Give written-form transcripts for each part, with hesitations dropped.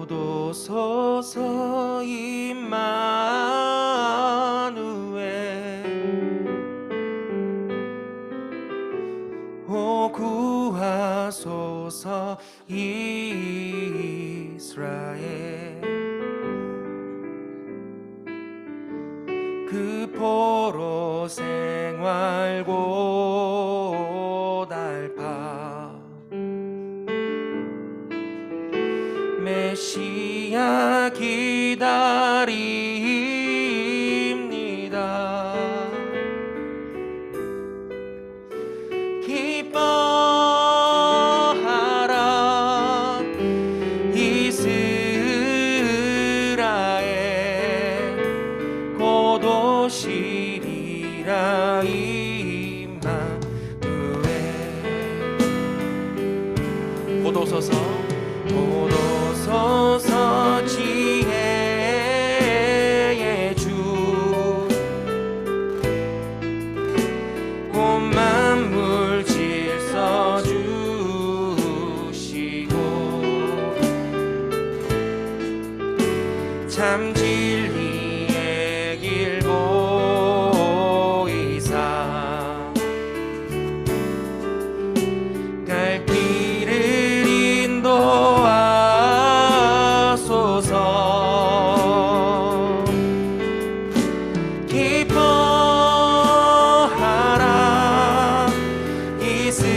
고도소서 임마누엘, 오 구하소서 이스라엘. 그 포로 생활 고달파 메시아 기다립니다. 기뻐하라 이스라엘, 곧 오시리라 임마누엘. 고도소서 고도소서 지혜의 주, 곧 만물 질서 주시고 참 진리의 길 보이사 갈 길을 인도하소서. 기뻐하라 이스라엘,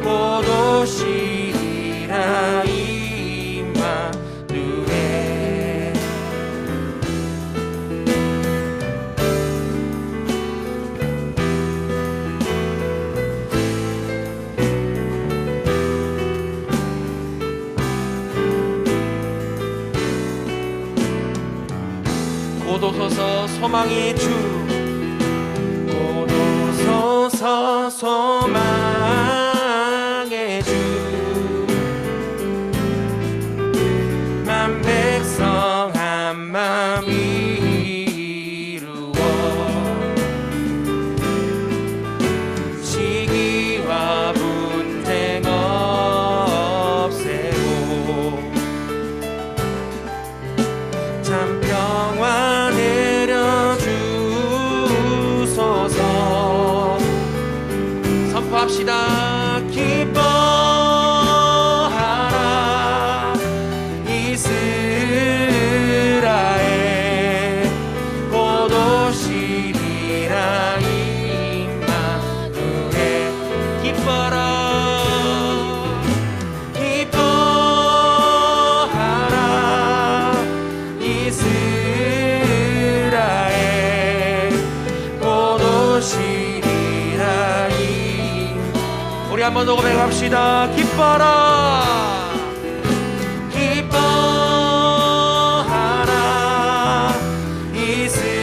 곧 오시리라 임마누엘. 고도소서 소망의 주, 고도소서 소망의 주, 만 백성 한마음 이루어 시기와 분쟁 없애고 참 평화 내려주소서. 선포합시다. 기뻐하라 이스라엘, 곧 오시리라 임마누엘. 기뻐라 기뻐하라 이스라엘, 곧 오시리라 임. 우리 한 번 더 고백합시다. 기뻐라 기뻐하라 이스라엘,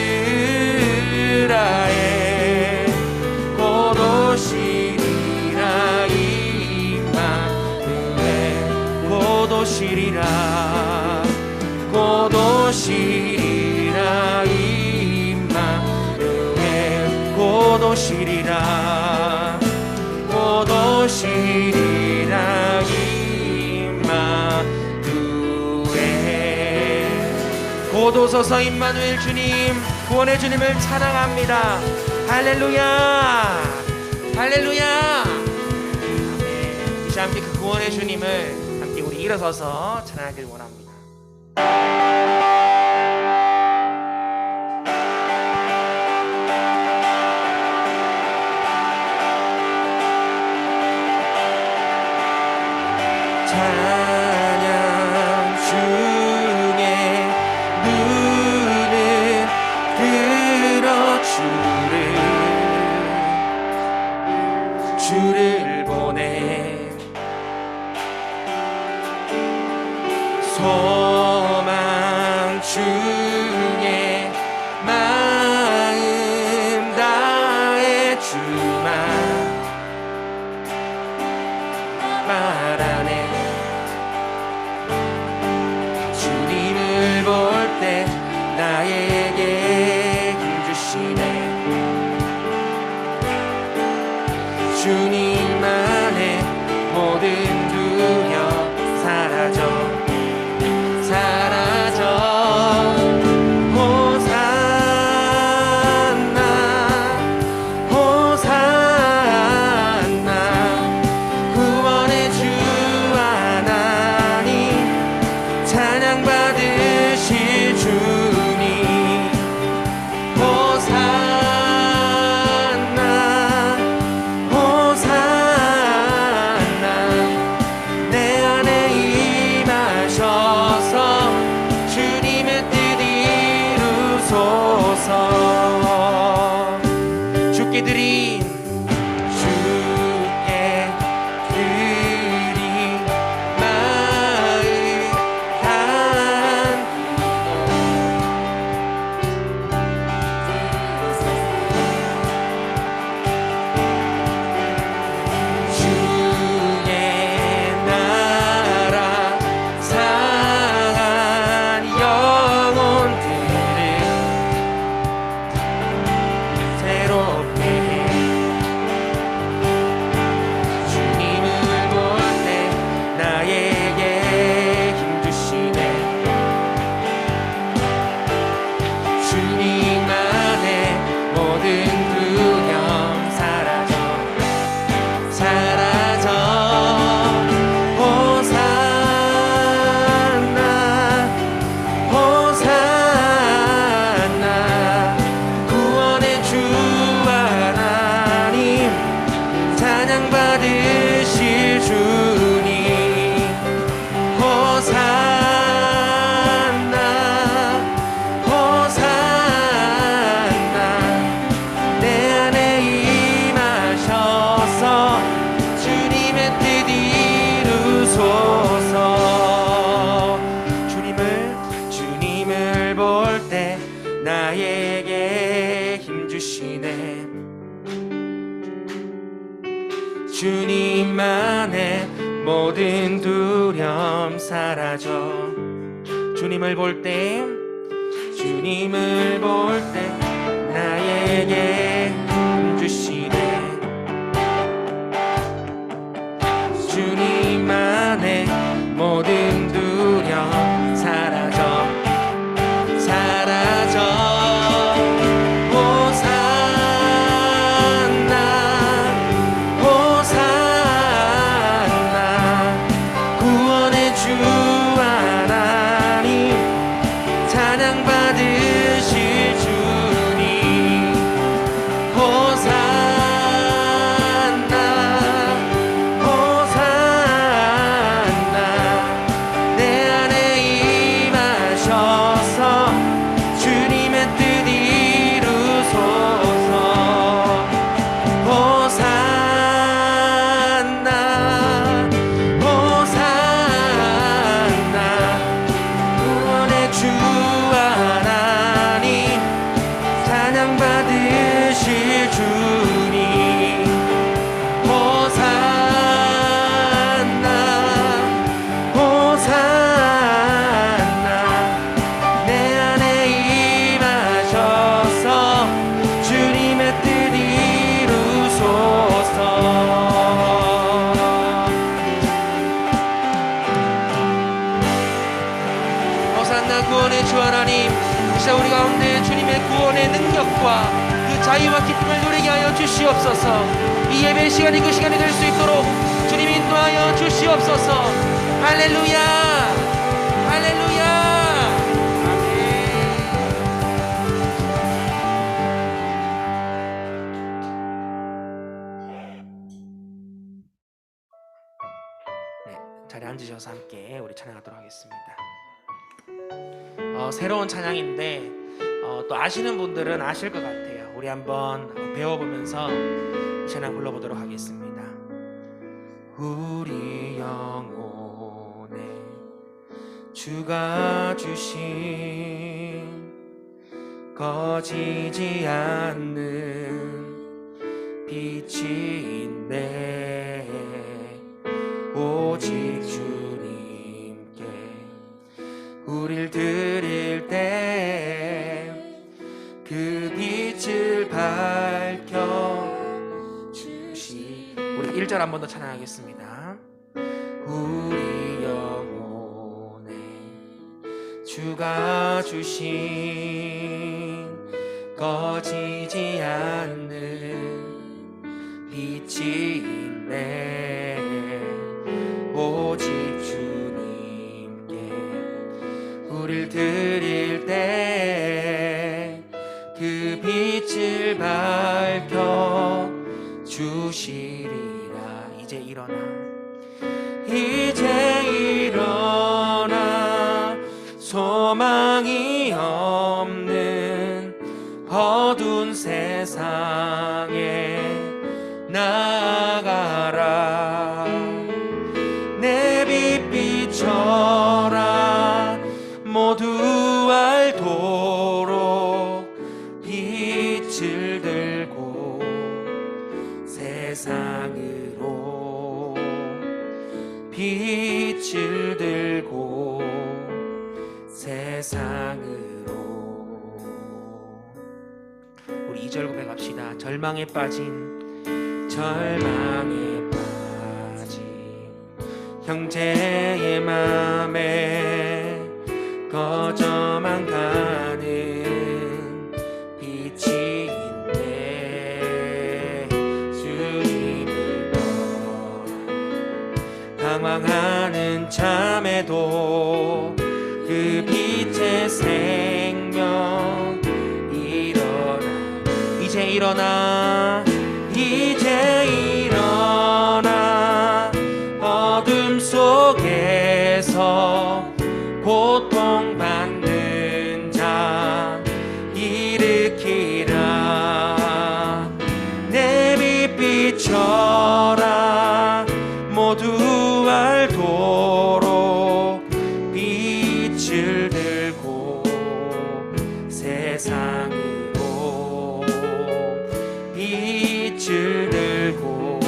곧 오시리라 임마누엘. 곧 오시리라 곧 오시리라 임마누엘. 곧 오시리라 곧 오시리라 임마누엘. 곧 오소서 임마누엘 주님, 구원의 주님을 찬양합니다. 할렐루야 할렐루야. 아멘. 이제 함께 그 구원의 주님을 함께 우리 일어서서 찬양하길 원합니다. 찬양 중에 눈을 들어 주를 보내. 소망 중에 마음 다해 주만 말하네. 주님을 볼 때 나에게 힘 주시네. 주님만의 모든 두려움 사라져 주께 드린 마을 간 주의 나라 상한 영혼들을 새롭게 주님을 볼 때 나에게 힘 주시네. 주님만의 모든 두려움 사라져 호산나 호산나 구원의 주 하나님 찬양 받으실 주님 호산나 호산나 내 안에 임하셔서 주님의 뜻 이루소서. 주님을 볼 때 나에게 힘 주시네. 주님만의 모든 두려움 사라져 주님을 볼 때 나에게 힘 주시네. 주님만의 모든 두려움 사라져 호산나 구원의 주 하나님 찬양 받으실 주님 호산나 내 안에 임하셔서 주님의 뜻 이루소서. 호산나 구원의 주 하나님 찬양 받으실 주님 호산나 내 안에 임하셔서 주님의 뜻 이루소서. 호산나 구원의 주 하나님 진짜 우리 가운데 주님의 구원의 능력과 그 자유와 기쁨을 누리게 하여 주시옵소서. 이 예배 시간이 그 시간이 될 수 있도록 주님 인도하여 주시옵소서. 할렐루야 할렐루야 아멘. 네, 자리에 앉으셔서 함께 우리 찬양하도록 하겠습니다. 새로운 찬양인데 또 아시는 분들은 아실 것 같아요. 우리 한번 배워보면서 이 찬양 불러보도록 하겠습니다. 우리 영혼에 주가 주신 꺼지지 않는 빛이 있네. 오직 주님께 우릴 드릴 때 1절 한 번 더 찬양하겠습니다. 우리 영혼에 주가 주신 꺼지지 않는 빛이 있네. 오직 주님께 우릴 드릴 때 그 빛을 밝혀 주시리라. 이제 일어나, 이제 일어나, 소망이 없는 어두운 세상에 나아가라. 내 빛 비춰라. 모두 알도록 빛을 들고 세상으로 빛을 들고 세상으로. 우리 2절 고백합시다. 절망에 빠진 형제의 맘에 꺼져만 가는 빛이 있네. 주님을 방황하는 참에도 그 빛의 생명 일어나. 이제 일어나, 이제 일어나. 어둠 속에서 고통받는 자 일으키라. 내 빛 비춰라. 모두 알도록 빛을 들고 세상으로 빛을 들고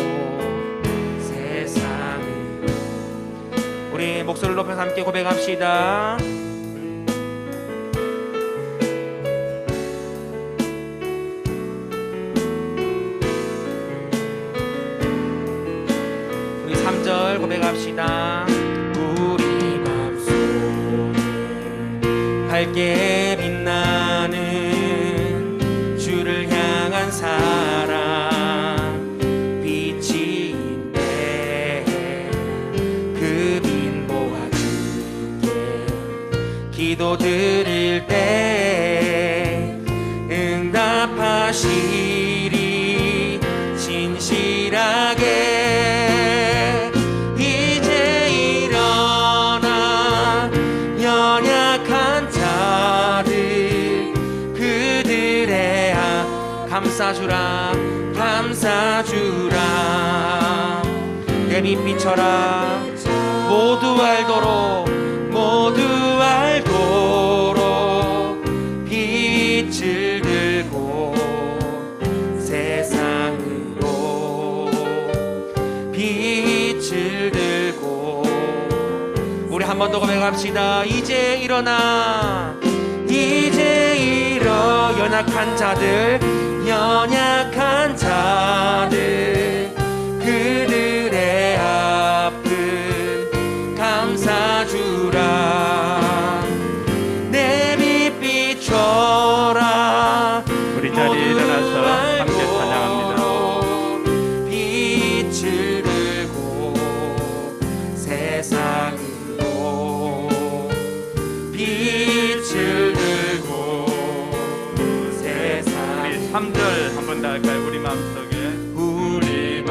세상으로. 우리 목소리를 높여서 함께 고백합시다. 우리 3절 고백합시다. 우리 맘속에 밝게 빛나는 주를 향한 사랑 빛이 있네. 그 빛 모아 주께 기도 드릴 때 응답하시리 진실하게. 이제 일어나 연약한 자들 그들의 감싸주라 감싸주라. 내 빛 비춰라. 모두 알도록 모두 알도록 빛을 들고 세상으로 빛을 들고. 우리 한 번 더 고백합시다. 이제 일어나, 이제 일어. 연약한 자들 연약한 자들 그들의 아픔 감싸주라. 내 빛 비춰라. 우리 자리에 일어나서 함께 찬양합니다. 빛을 들고 세상으로 빛을 들고 세상. 우리 3절 한 번 더 할까요? 우리 마음속에 우리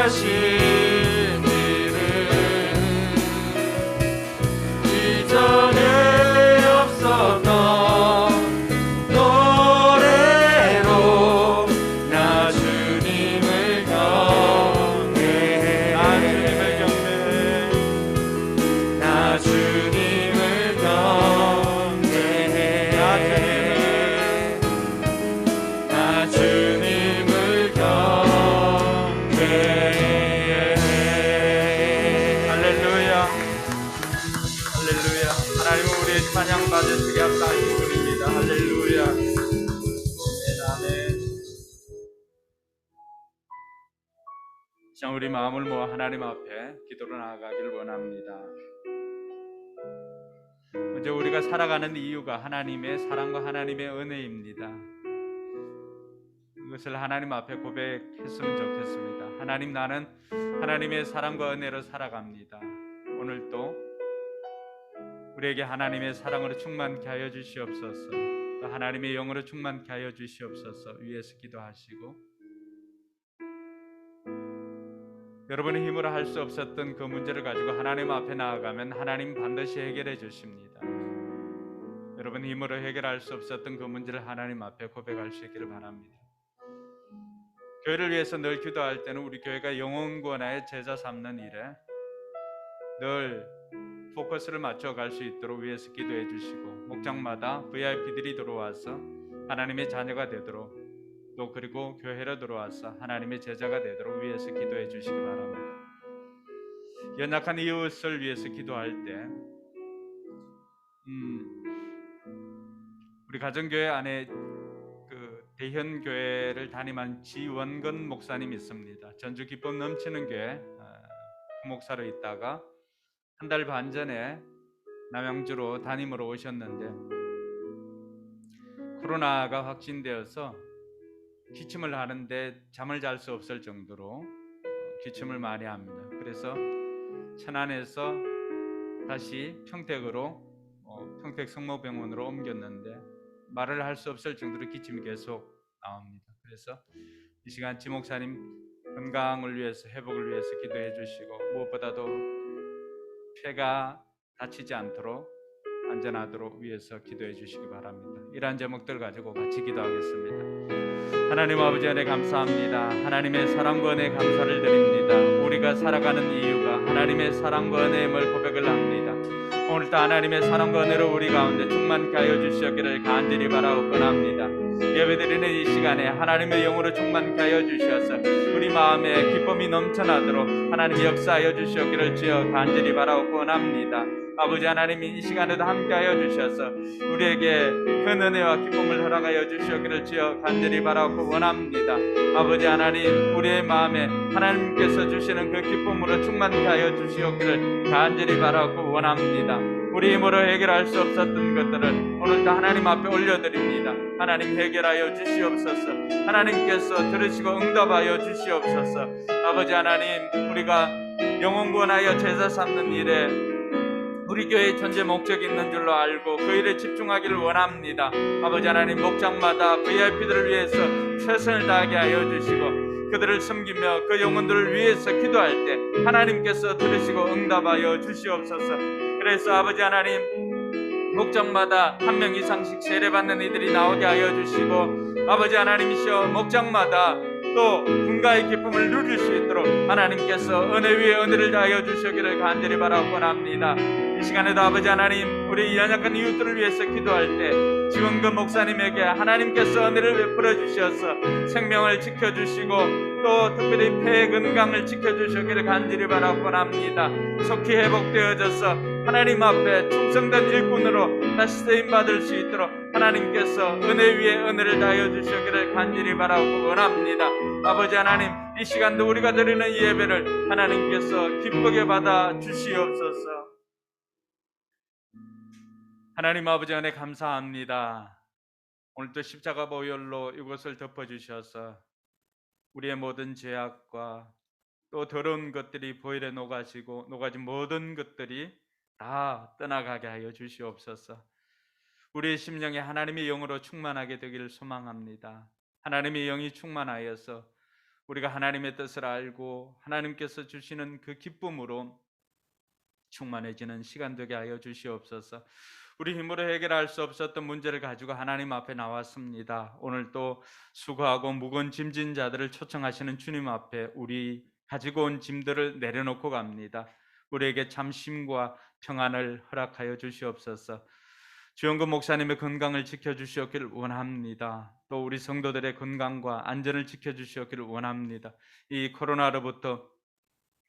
하신 일은 이전에 없었던 노래로 나 주님을 경배해. 나 주님을 경배해. 나 주님을 경배해. 할렐루야. 할렐루야. 하나님은 우리의 찬양 받으시게 합당하신 분입니다. 할렐루야. 아멘. 자, 우리 마음을 모아 하나님 앞에 기도로 나아가기를 원합니다. 먼저 우리가 살아가는 이유가 하나님의 사랑과 하나님의 은혜입니다. 이것을 하나님 앞에 고백했으면 좋겠습니다. 하나님, 나는 하나님의 사랑과 은혜로 살아갑니다. 오늘도 우리에게 하나님의 사랑으로 충만케 하여 주시옵소서. 또 하나님의 영으로 충만케 하여 주시옵소서. 위에서 기도하시고, 여러분의 힘으로 할 수 없었던 그 문제를 가지고 하나님 앞에 나아가면 하나님 반드시 해결해 주십니다. 여러분 힘으로 해결할 수 없었던 그 문제를 하나님 앞에 고백할 수 있기를 바랍니다. 교회를 위해서 늘 기도할 때는 우리 교회가 영혼 구원하여 제자 삼는 일에 늘 포커스를 맞춰 갈 수 있도록 위에서 기도해 주시고, 목장마다 VIP들이 들어와서 하나님의 자녀가 되도록, 또 그리고 교회로 들어와서 하나님의 제자가 되도록 위해서 기도해 주시기 바랍니다. 연약한 이웃을 위해서 기도할 때 우리 가정교회 안에 그 대현 교회를 담임한 지원근 목사님이 있습니다. 전주 기쁨 넘치는 교회 목사로 있다가 한 달 반 전에 남양주로 담임으로 오셨는데 코로나가 확진되어서 기침을 하는데 잠을 잘 수 없을 정도로 기침을 많이 합니다. 그래서 천안에서 다시 평택으로 평택 성모병원으로 옮겼는데 말을 할 수 없을 정도로 기침이 계속 나옵니다. 그래서 이 시간 지 목사님 건강을 위해서, 회복을 위해서 기도해 주시고, 무엇보다도 폐가 다치지 않도록 안전하도록 위해서 기도해 주시기 바랍니다. 이러한 제목들 가지고 같이 기도하겠습니다. 하나님 아버지, 은혜 감사합니다. 하나님의 사랑과 은혜 감사를 드립니다. 우리가 살아가는 이유가 하나님의 사랑과 은혜임을 고백을 합니다. 오늘도 하나님의 사랑과 은혜로 우리 가운데 충만케 하여 주시옵기를 간절히 바라옵곤 합니다. 예배드리는 이 시간에 하나님의 영으로 충만케 하여 주셔서 우리 마음에 기쁨이 넘쳐나도록 하나님이 역사하여 주시옵기를 주여 간절히 바라옵곤 합니다. 아버지 하나님이 이 시간에도 함께하여 주셔서 우리에게 큰 은혜와 기쁨을 허락하여 주시옵기를 주여 간절히 바라옵고 원합니다. 아버지 하나님, 우리의 마음에 하나님께서 주시는 그 기쁨으로 충만케 하여 주시옵기를 간절히 바라옵고 원합니다. 우리 힘으로 해결할 수 없었던 것들을 오늘도 하나님 앞에 올려드립니다. 하나님 해결하여 주시옵소서. 하나님께서 들으시고 응답하여 주시옵소서. 아버지 하나님, 우리가 영혼 구원하여 제자 삼는 일에 우리 교회의 전제 목적이 있는 줄로 알고 그 일에 집중하기를 원합니다. 아버지 하나님, 목장마다 VIP들을 위해서 최선을 다하게 하여 주시고 그들을 섬기며 그 영혼들을 위해서 기도할 때 하나님께서 들으시고 응답하여 주시옵소서. 그래서 아버지 하나님, 목장마다 한 명 이상씩 세례받는 이들이 나오게 하여 주시고, 아버지 하나님이시여 목장마다 또 분가의 기쁨을 누릴 수 있도록 하나님께서 은혜 위에 은혜를 다하여 주시기를 간절히 바라곤 합니다. 이 시간에도 아버지 하나님, 우리 연약한 이웃들을 위해서 기도할 때 지원근 목사님에게 하나님께서 은혜를 베풀어 주셔서 생명을 지켜주시고 또 특별히 폐 건강을 지켜주시기를 간절히 바라곤 합니다. 속히 회복되어져서 하나님 앞에 충성된 일꾼으로 다시 쓰임받을 수 있도록 하나님께서 은혜 위에 은혜를 다하여 주시기를 간절히 바라고 원합니다. 아버지 하나님, 이 시간도 우리가 드리는 이 예배를 하나님께서 기쁘게 받아 주시옵소서. 하나님 아버지, 은혜 감사합니다. 오늘도 십자가 보혈로 이곳을 덮어주셔서 우리의 모든 죄악과 또 더러운 것들이 보혈에 녹아진 모든 것들이 다 떠나가게 하여 주시옵소서. 우리의 심령에 하나님의 영으로 충만하게 되기를 소망합니다. 하나님의 영이 충만하여서 우리가 하나님의 뜻을 알고 하나님께서 주시는 그 기쁨으로 충만해지는 시간 되게 하여 주시옵소서. 우리 힘으로 해결할 수 없었던 문제를 가지고 하나님 앞에 나왔습니다. 오늘 또 수고하고 무거운 짐진 자들을 초청하시는 주님 앞에 우리 가지고 온 짐들을 내려놓고 갑니다. 우리에게 참 쉼과 평안을 허락하여 주시옵소서. 주영근 목사님의 건강을 지켜주시옵기를 원합니다. 또 우리 성도들의 건강과 안전을 지켜주시옵기를 원합니다. 이 코로나로부터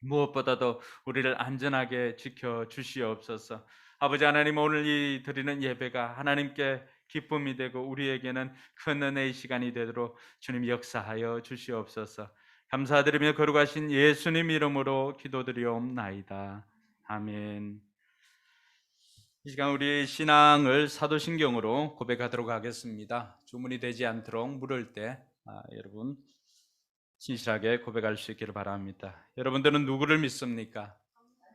무엇보다도 우리를 안전하게 지켜주시옵소서. 아버지 하나님, 오늘 이 드리는 예배가 하나님께 기쁨이 되고 우리에게는 큰 은혜의 시간이 되도록 주님 역사하여 주시옵소서. 감사드리며 거룩하신 예수님 이름으로 기도드리옵나이다. 아멘. 이 시간 우리 신앙을 사도신경으로 고백하도록 하겠습니다. 주문이 되지 않도록 물을 때 여러분 진실하게 고백할 수 있기를 바랍니다. 여러분들은 누구를 믿습니까?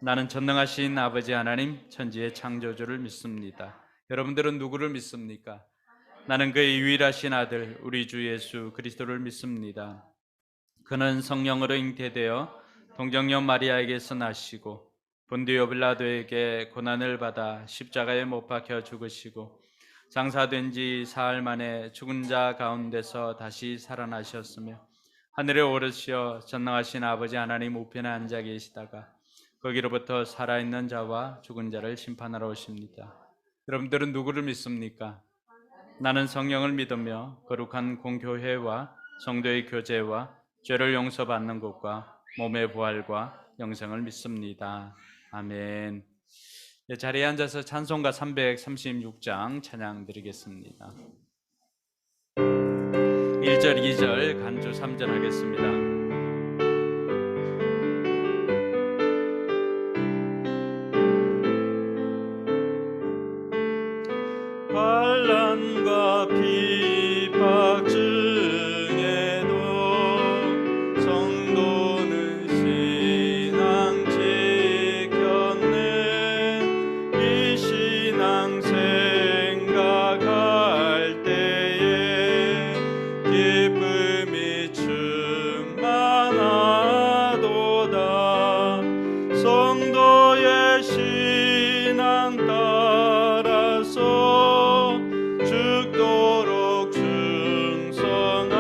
나는 전능하신 아버지 하나님 천지의 창조주를 믿습니다. 여러분들은 누구를 믿습니까? 나는 그의 유일하신 아들 우리 주 예수 그리스도를 믿습니다. 그는 성령으로 잉태되어 동정녀 마리아에게서 나시고 본디오 빌라도에게 고난을 받아 십자가에 못 박혀 죽으시고 장사된 지 사흘 만에 죽은 자 가운데서 다시 살아나셨으며 하늘에 오르시어 전능하신 아버지 하나님 우편에 앉아 계시다가 거기로부터 살아있는 자와 죽은 자를 심판하러 오십니다. 여러분들은 누구를 믿습니까? 나는 성령을 믿으며 거룩한 공교회와 성도의 교제와 죄를 용서받는 것과 몸의 부활과 영생을 믿습니다. 아멘. 자리에 앉아서 찬송가 336장 찬양 드리겠습니다. 1절 2절 간주 3절 하겠습니다. 환난과 비박 중에도 성도는 신앙 지켰네. 이 신앙 생각할 때에 기쁨이 충만하도다. 성도의 신앙 따라서 죽도록 충성하겠네.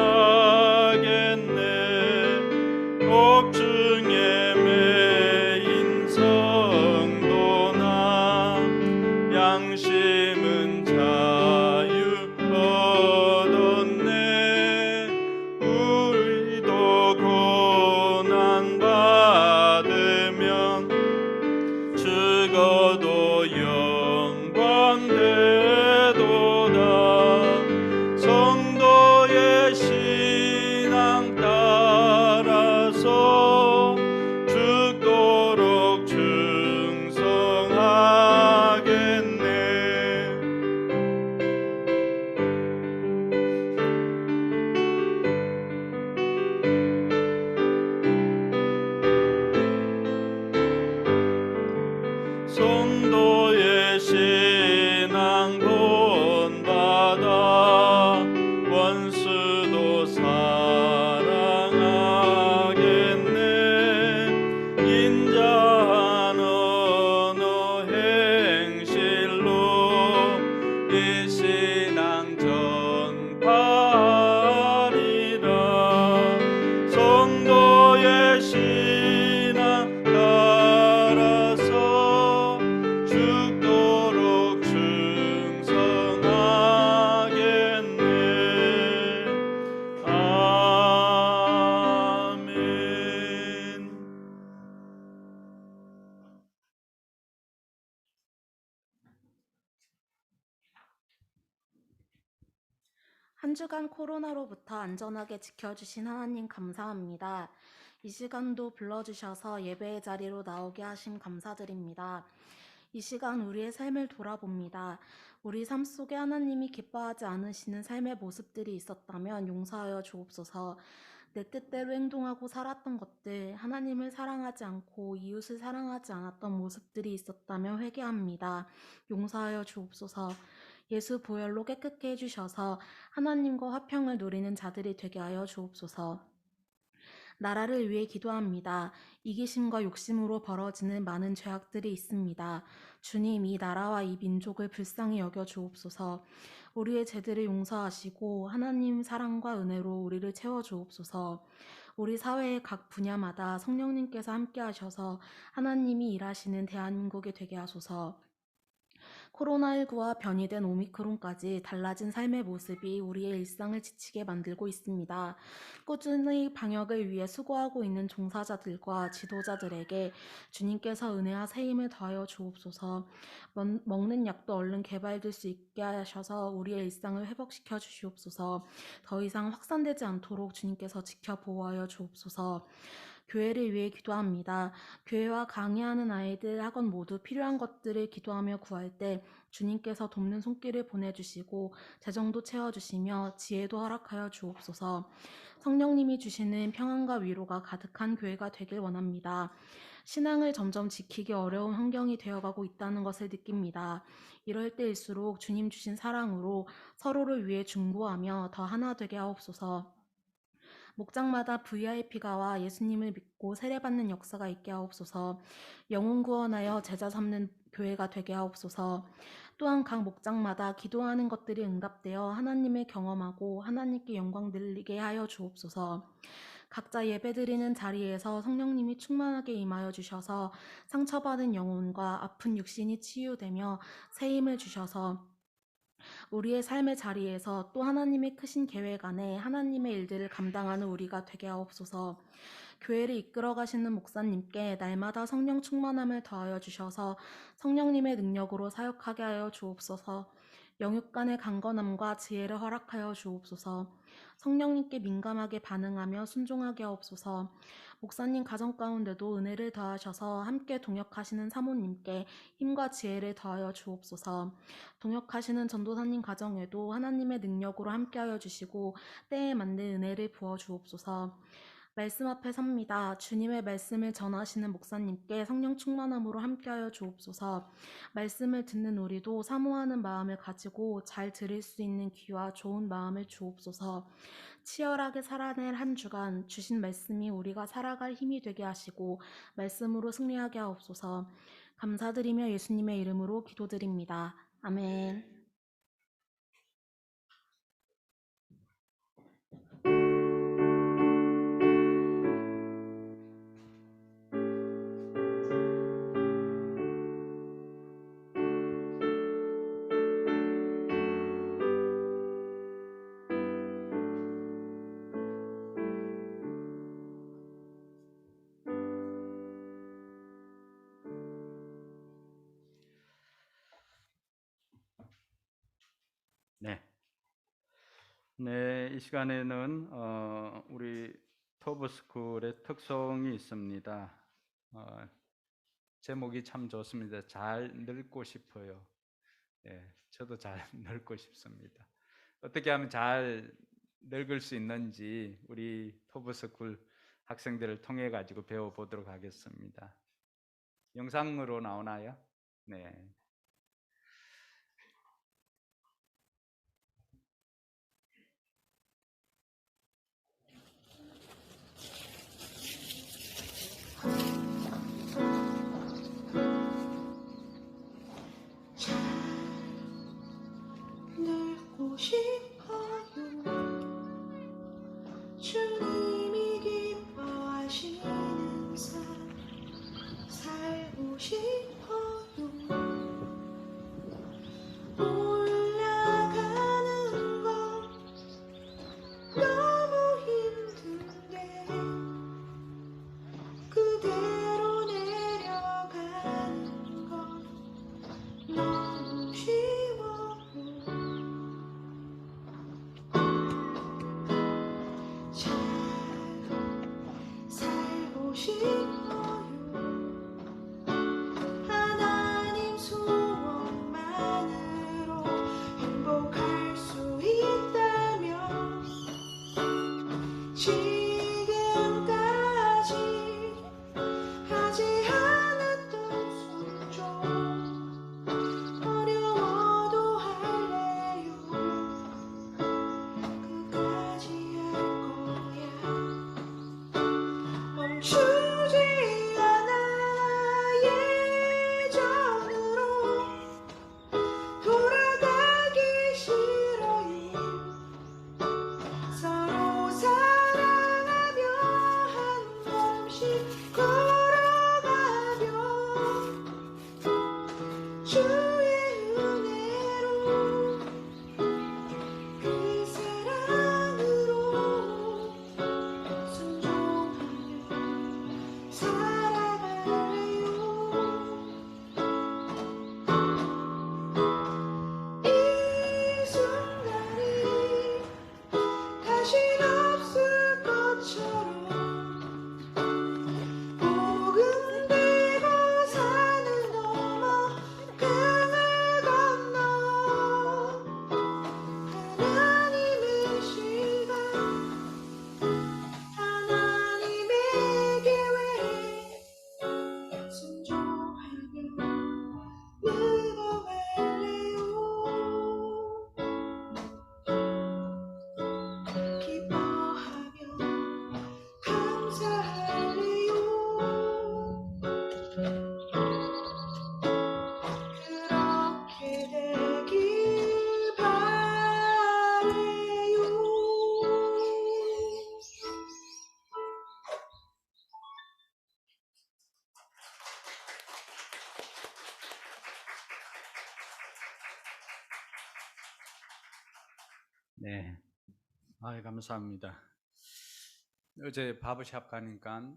옥중에 매인 성도나 양심은 자유 얻었네. 우리도 고난 받으면 죽어도 영광 되도다. 성도의 신앙 따라서 죽도록 충성하겠네. 성도의 신앙 본받아 원수도 사랑하겠네. 인자한 언어 행실로 이 신앙 전파하리라. 성도의 신앙 따라서 죽도록 충성하겠네. 아멘. 한 주간 코로나로부터 안전하게 지켜주신 하나님 감사합니다. 이 시간도 불러주셔서 예배의 자리로 나오게 하심 감사드립니다. 이 시간 우리의 삶을 돌아봅니다. 우리 삶 속에 하나님이 기뻐하지 않으시는 삶의 모습들이 있었다면 용서하여 주옵소서. 내 뜻대로 행동하고 살았던 것들, 하나님을 사랑하지 않고 이웃을 사랑하지 않았던 모습들이 있었다면 회개합니다. 용서하여 주옵소서. 예수 보혈로 깨끗게 해주셔서 하나님과 화평을 누리는 자들이 되게 하여 주옵소서. 나라를 위해 기도합니다. 이기심과 욕심으로 벌어지는 많은 죄악들이 있습니다. 주님, 이 나라와 이 민족을 불쌍히 여겨 주옵소서. 우리의 죄들을 용서하시고 하나님 사랑과 은혜로 우리를 채워 주옵소서. 우리 사회의 각 분야마다 성령님께서 함께 하셔서 하나님이 일하시는 대한민국이 되게 하소서. 코로나19와 변이된 오미크론까지 달라진 삶의 모습이 우리의 일상을 지치게 만들고 있습니다. 꾸준히 방역을 위해 수고하고 있는 종사자들과 지도자들에게 주님께서 은혜와 세임을 더하여 주옵소서. 먹는 약도 얼른 개발될 수 있게 하셔서 우리의 일상을 회복시켜 주시옵소서. 더 이상 확산되지 않도록 주님께서 지켜 보호하여 주옵소서. 교회를 위해 기도합니다. 교회와 강의하는 아이들, 학원 모두 필요한 것들을 기도하며 구할 때 주님께서 돕는 손길을 보내주시고 재정도 채워주시며 지혜도 허락하여 주옵소서. 성령님이 주시는 평안과 위로가 가득한 교회가 되길 원합니다. 신앙을 점점 지키기 어려운 환경이 되어가고 있다는 것을 느낍니다. 이럴 때일수록 주님 주신 사랑으로 서로를 위해 중보하며 더 하나 되게 하옵소서. 목장마다 VIP가 와 예수님을 믿고 세례받는 역사가 있게 하옵소서. 영혼 구원하여 제자 삼는 교회가 되게 하옵소서. 또한 각 목장마다 기도하는 것들이 응답되어 하나님을 경험하고 하나님께 영광 들리게 하여 주옵소서. 각자 예배드리는 자리에서 성령님이 충만하게 임하여 주셔서 상처받은 영혼과 아픈 육신이 치유되며 새 힘을 주셔서 우리의 삶의 자리에서 또 하나님의 크신 계획 안에 하나님의 일들을 감당하는 우리가 되게 하옵소서. 교회를 이끌어 가시는 목사님께 날마다 성령 충만함을 더하여 주셔서 성령님의 능력으로 사역하게 하여 주옵소서. 영육 간의 강건함과 지혜를 허락하여 주옵소서. 성령님께 민감하게 반응하며 순종하게 하옵소서. 목사님 가정 가운데도 은혜를 더하셔서 함께 동역하시는 사모님께 힘과 지혜를 더하여 주옵소서. 동역하시는 전도사님 가정에도 하나님의 능력으로 함께하여 주시고 때에 맞는 은혜를 부어 주옵소서. 말씀 앞에 섭니다. 주님의 말씀을 전하시는 목사님께 성령 충만함으로 함께하여 주옵소서. 말씀을 듣는 우리도 사모하는 마음을 가지고 잘 들을 수 있는 귀와 좋은 마음을 주옵소서. 치열하게 살아낼 한 주간 주신 말씀이 우리가 살아갈 힘이 되게 하시고 말씀으로 승리하게 하옵소서. 감사드리며 예수님의 이름으로 기도드립니다. 아멘. 네, 이 시간에는 우리 터브스쿨의 특성이 있습니다. 제목이 참 좋습니다. 잘 늙고 싶어요. 저도 잘 늙고 싶습니다. 어떻게 하면 잘 늙을 수 있는지 우리 터브스쿨 학생들을 통해 가지고 배워보도록 하겠습니다. 영상으로 나오나요? 네. 늙고 싶어요. 주님이 기뻐하시는 삶 살고 싶어요. 올라가는 건 너무 힘든데 그대로 내려가는 건 너무 쉬워요. 잘 살고 싶어요. 주의 은혜로 그 사랑으로 순종하며 살아갈래요. 이 순간이 다신 없을 것처럼 복음 들고 산을 넘어 강을 건너 하나님의 시간 하나님의 계획 순종하며 늙어갈래요. 기뻐하며 감사할래요. 그렇게 되길 바래요. 네. 감사합니다. 어제 바버샵 가니까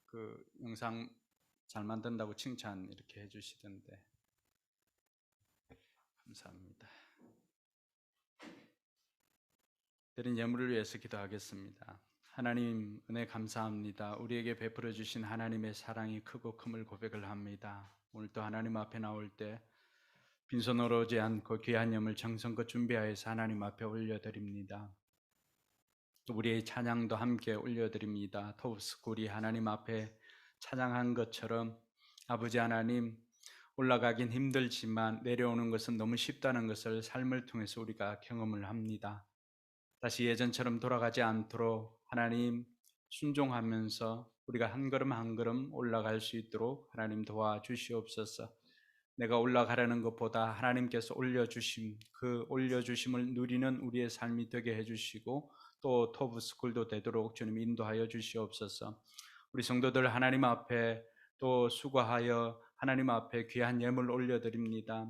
그 영상 잘 만든다고 칭찬 이렇게 해주시던데 감사합니다. 드린 예물을 위해서 기도하겠습니다. 하나님 은혜 감사합니다. 우리에게 베풀어 주신 하나님의 사랑이 크고 큼을 고백을 합니다. 오늘도 하나님 앞에 나올 때 빈손으로 오지 않고 귀한 예물 정성껏 준비하여서 하나님 앞에 올려드립니다. 또 우리의 찬양도 함께 올려드립니다. 토브스쿨이 하나님 앞에 찬양한 것처럼 아버지 하나님 올라가긴 힘들지만 내려오는 것은 너무 쉽다는 것을 삶을 통해서 우리가 경험을 합니다. 다시 예전처럼 돌아가지 않도록 하나님 순종하면서 우리가 한 걸음 한 걸음 올라갈 수 있도록 하나님 도와주시옵소서. 내가 올라가려는 것보다 하나님께서 올려주심, 그 올려주심을 누리는 우리의 삶이 되게 해주시고 또 토브스쿨도 되도록 주님 인도하여 주시옵소서. 우리 성도들 하나님 앞에 또 수고하여 하나님 앞에 귀한 예물 올려드립니다.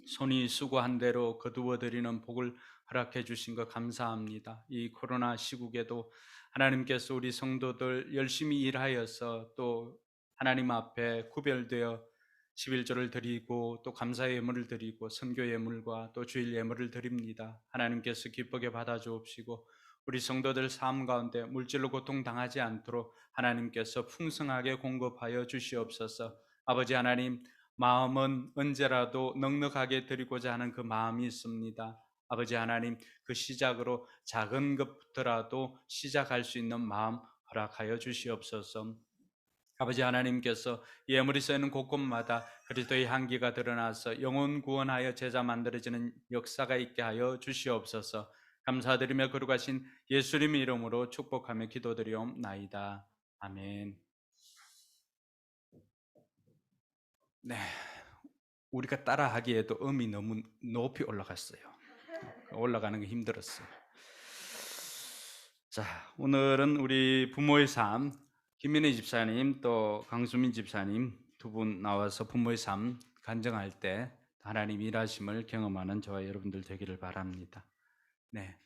손이 수고한 대로 거두어 드리는 복을 허락해 주신 것 감사합니다. 이 코로나 시국에도 하나님께서 우리 성도들 열심히 일하여서 또 하나님 앞에 구별되어 11조를 드리고 또 감사의 예물을 드리고 선교 예물과 또 주일 예물을 드립니다. 하나님께서 기쁘게 받아 주옵시고 우리 성도들 삶 가운데 물질로 고통당하지 않도록 하나님께서 풍성하게 공급하여 주시옵소서. 아버지 하나님, 마음은 언제라도 넉넉하게 드리고자 하는 그 마음이 있습니다. 아버지 하나님, 그 시작으로 작은 것부터라도 시작할 수 있는 마음 허락하여 주시옵소서. 아버지 하나님께서 예물이 쓰이는 곳곳마다 그리스도의 향기가 드러나서 영혼 구원하여 제자 만들어지는 역사가 있게 하여 주시옵소서. 감사드리며 거룩하신 예수님의 이름으로 축복하며 기도드리옵나이다. 아멘. 네, 우리가 따라하기에도 음이 너무 높이 올라갔어요. 올라가는 게 힘들었어요. 자, 오늘은 우리 부모의 삶, 김민혜 집사님 또 강수민 집사님 두 분 나와서 부모의 삶 간증할 때 하나님 일하심을 경험하는 저와 여러분들 되기를 바랍니다. 네,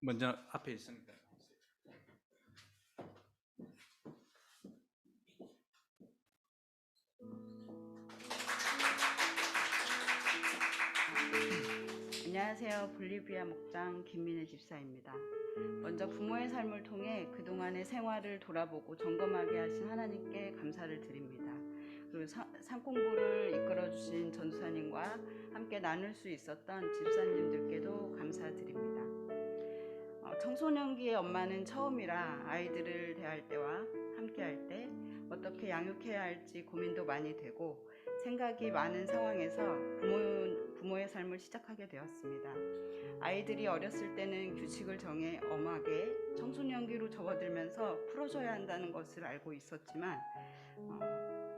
먼저 앞에 있으니까. 안녕하세요. 볼리비아 목장 김민혜 집사입니다. 먼저 부모의 삶을 통해 그동안의 생활을 돌아보고 점검하게 하신 하나님께 감사를 드립니다. 그리고 산공부를 이끌어주신 전도사님과 함께 나눌 수 있었던 집사님들께도 감사드립니다. 청소년기의 엄마는 처음이라 아이들을 대할 때와 함께 할 때 어떻게 양육해야 할지 고민도 많이 되고 생각이 많은 상황에서 부모의 삶을 시작하게 되었습니다. 아이들이 어렸을 때는 규칙을 정해 엄하게 청소년기로 접어들면서 풀어줘야 한다는 것을 알고 있었지만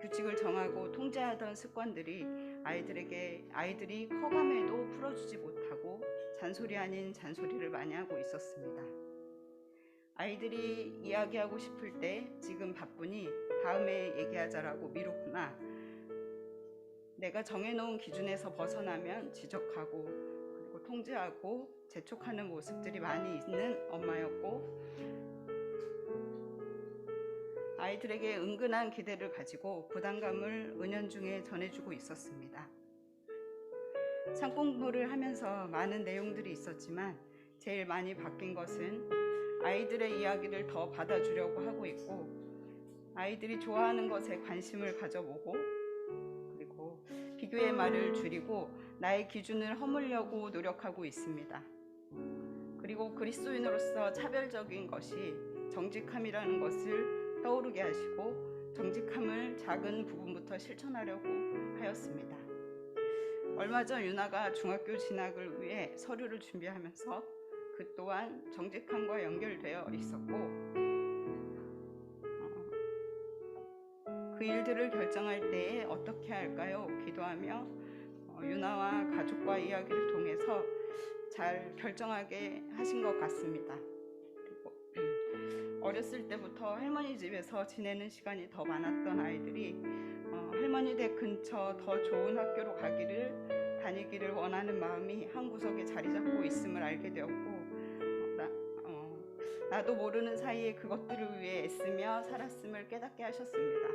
규칙을 정하고 통제하던 습관들이 아이들이 커감에도 풀어주지 못하고 잔소리 아닌 잔소리를 많이 하고 있었습니다. 아이들이 이야기하고 싶을 때 지금 바쁘니 다음에 얘기하자라고 미뤘구나 내가 정해놓은 기준에서 벗어나면 지적하고 그리고 통제하고 재촉하는 모습들이 많이 있는 엄마였고, 아이들에게 은근한 기대를 가지고 부담감을 은연중에 전해주고 있었습니다. 상공부를 하면서 많은 내용들이 있었지만 제일 많이 바뀐 것은 아이들의 이야기를 더 받아주려고 하고 있고, 아이들이 좋아하는 것에 관심을 가져보고, 그리고 비교의 말을 줄이고 나의 기준을 허물려고 노력하고 있습니다. 그리고 그리스도인으로서 차별적인 것이 정직함이라는 것을 떠오르게 하시고 정직함을 작은 부분부터 실천하려고 하였습니다. 얼마 전 유나가 중학교 진학을 위해 서류를 준비하면서 그 또한 정직함과 연결되어 있었고, 그 일들을 결정할 때에 어떻게 할까요? 기도하며 유나와 가족과 이야기를 통해서 잘 결정하게 하신 것 같습니다. 그리고 어렸을 때부터 할머니 집에서 지내는 시간이 더 많았던 아이들이 할머니 댁 근처 더 좋은 학교로 다니기를 원하는 마음이 한 구석에 자리 잡고 있음을 알게 되었고, 나도 모르는 사이에 그것들을 위해 애쓰며 살았음을 깨닫게 하셨습니다.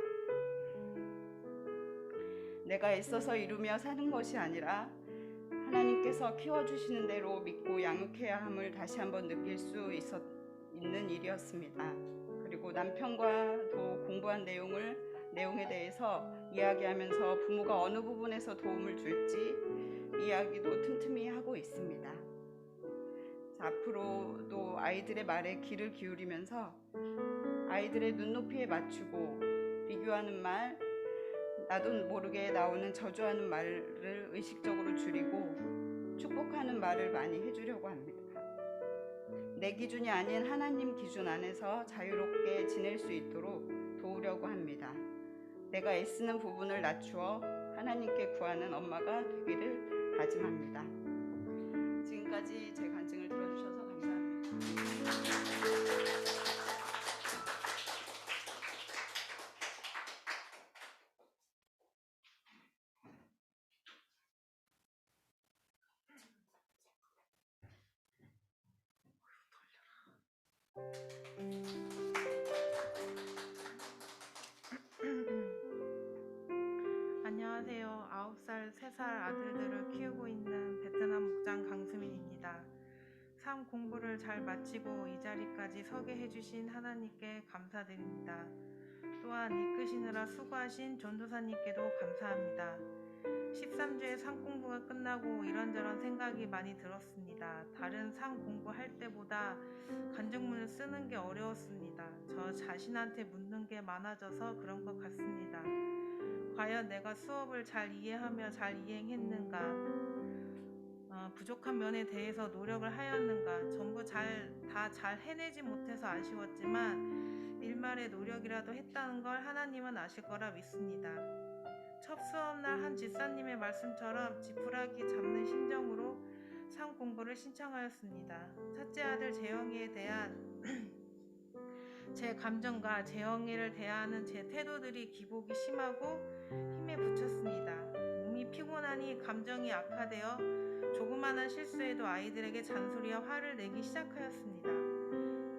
내가 애써서 이루며 사는 것이 아니라 하나님께서 키워주시는 대로 믿고 양육해야 함을 다시 한번 느낄 수 있는 일이었습니다. 그리고 남편과도 공부한 내용에 대해서 이야기하면서 부모가 어느 부분에서 도움을 줄지 이야기도 틈틈이 하고 있습니다. 앞으로도 아이들의 말에 귀를 기울이면서 아이들의 눈높이에 맞추고 비교하는 말, 나도 모르게 나오는 저주하는 말을 의식적으로 줄이고 축복하는 말을 많이 해주려고 합니다. 내 기준이 아닌 하나님 기준 안에서 자유롭게 지낼 수 있도록 도우려고 합니다. 내가 애쓰는 부분을 낮추어 하나님께 구하는 엄마가 되기를 다짐합니다. 지금까지 제 간증을 들어주셔서 감사합니다. 안녕하세요. 9살, 3살 아들들을 키우고 있는 베트남 목장 강수민입니다. 삶 공부를 잘 마치고 이 자리까지 서게 해주신 하나님께 감사드립니다. 또한 이끄시느라 수고하신 전도사님께도 감사합니다. 13주의 삶 공부가 끝나고 이런저런 생각이 많이 들었습니다. 다른 삶 공부할 때보다 간증문을 쓰는 게 어려웠습니다. 저 자신한테 묻는 게 많아져서 그런 것 같습니다. 과연 내가 수업을 잘 이해하며 잘 이행했는가? 부족한 면에 대해서 노력을 하였는가? 전부 다 잘 해내지 못해서 아쉬웠지만 일말의 노력이라도 했다는 걸 하나님은 아실 거라 믿습니다. 첫 수업날 한 집사님의 말씀처럼 지푸라기 잡는 심정으로 삶 공부를 신청하였습니다. 첫째 아들 재영이에 대한 제 감정과 재영이를 대하는 제 태도들이 기복이 심하고 힘에 부쳤습니다. 몸이 피곤하니 감정이 악화되어 조그마한 실수에도 아이들에게 잔소리와 화를 내기 시작하였습니다.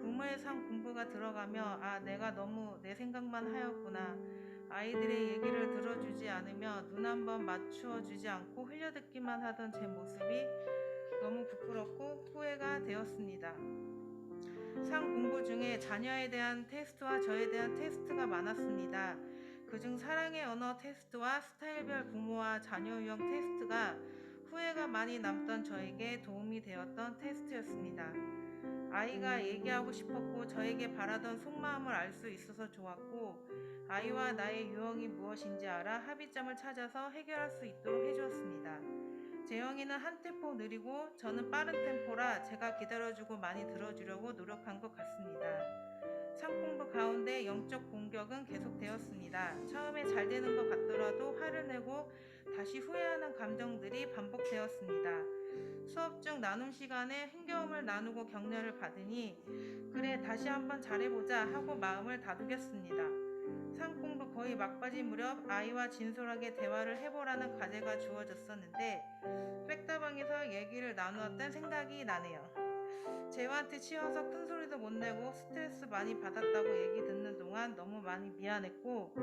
부모의 삶 공부가 들어가며 내가 너무 내 생각만 하였구나. 아이들의 얘기를 들어주지 않으며 눈 한번 맞추어 주지 않고 흘려듣기만 하던 제 모습이 너무 부끄럽고 후회가 되었습니다. 삶 공부 중에 자녀에 대한 테스트와 저에 대한 테스트가 많았습니다. 그중 사랑의 언어 테스트와 스타일별 부모와 자녀 유형 테스트가 후회가 많이 남던 저에게 도움이 되었던 테스트였습니다. 아이가 얘기하고 싶었고 저에게 바라던 속마음을 알 수 있어서 좋았고, 아이와 나의 유형이 무엇인지 알아 합의점을 찾아서 해결할 수 있도록 해주었습니다. 재영이는 한 템포 느리고 저는 빠른 템포라 제가 기다려주고 많이 들어주려고 노력한 것 같습니다. 삶 공부 가운데 영적 공격은 계속되었습니다. 처음에 잘 되는 것 같더라도 화를 내고 다시 후회하는 감정들이 반복되었습니다. 수업 중 나눔 시간에 흥겨움을 나누고 격려를 받으니 그래 다시 한번 잘해보자 하고 마음을 다독였습니다. 상 공부 거의 막바지 무렵 아이와 진솔하게 대화를 해보라는 과제가 주어졌었는데 백다방에서 얘기를 나누었던 생각이 나네요. 재화한테 치여서 큰 소리도 못 내고 스트레스 많이 받았다고 얘기 듣는 동안 너무 많이 미안했고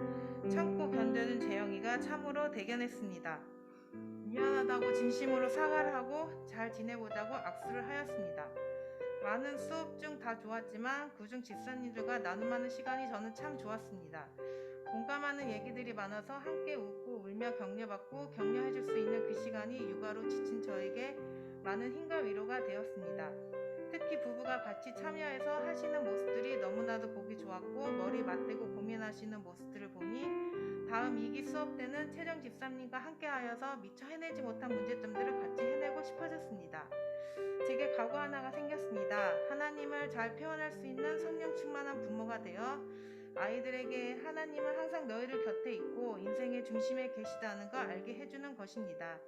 참고 견뎌준 재영이가 참으로 대견했습니다. 미안하다고 진심으로 사과를 하고 잘 지내보자고 악수를 하였습니다. 많은 수업 중 다 좋았지만 그중 집사님들과 나눔하는 시간이 저는 참 좋았습니다. 공감하는 얘기들이 많아서 함께 웃고 울며 격려받고 격려해줄 수 있는 그 시간이 육아로 지친 저에게 많은 힘과 위로가 되었습니다. 특히 부부가 같이 참여해서 하시는 모습들이 너무나도 보기 좋았고 머리 맞대고 고민하시는 모습들을 보니 다음 2기 수업 때는 채정 집사님과 함께하여서 미처 해내지 못한 문제점들을 같이 해내고 싶어졌습니다. 제게 각오 하나가 생겼습니다. 하나님을 잘 표현할 수 있는 성령 충만한 부모가 되어 아이들에게 하나님은 항상 너희를 곁에 있고 인생의 중심에 계시다는 걸 알게 해주는 것입니다.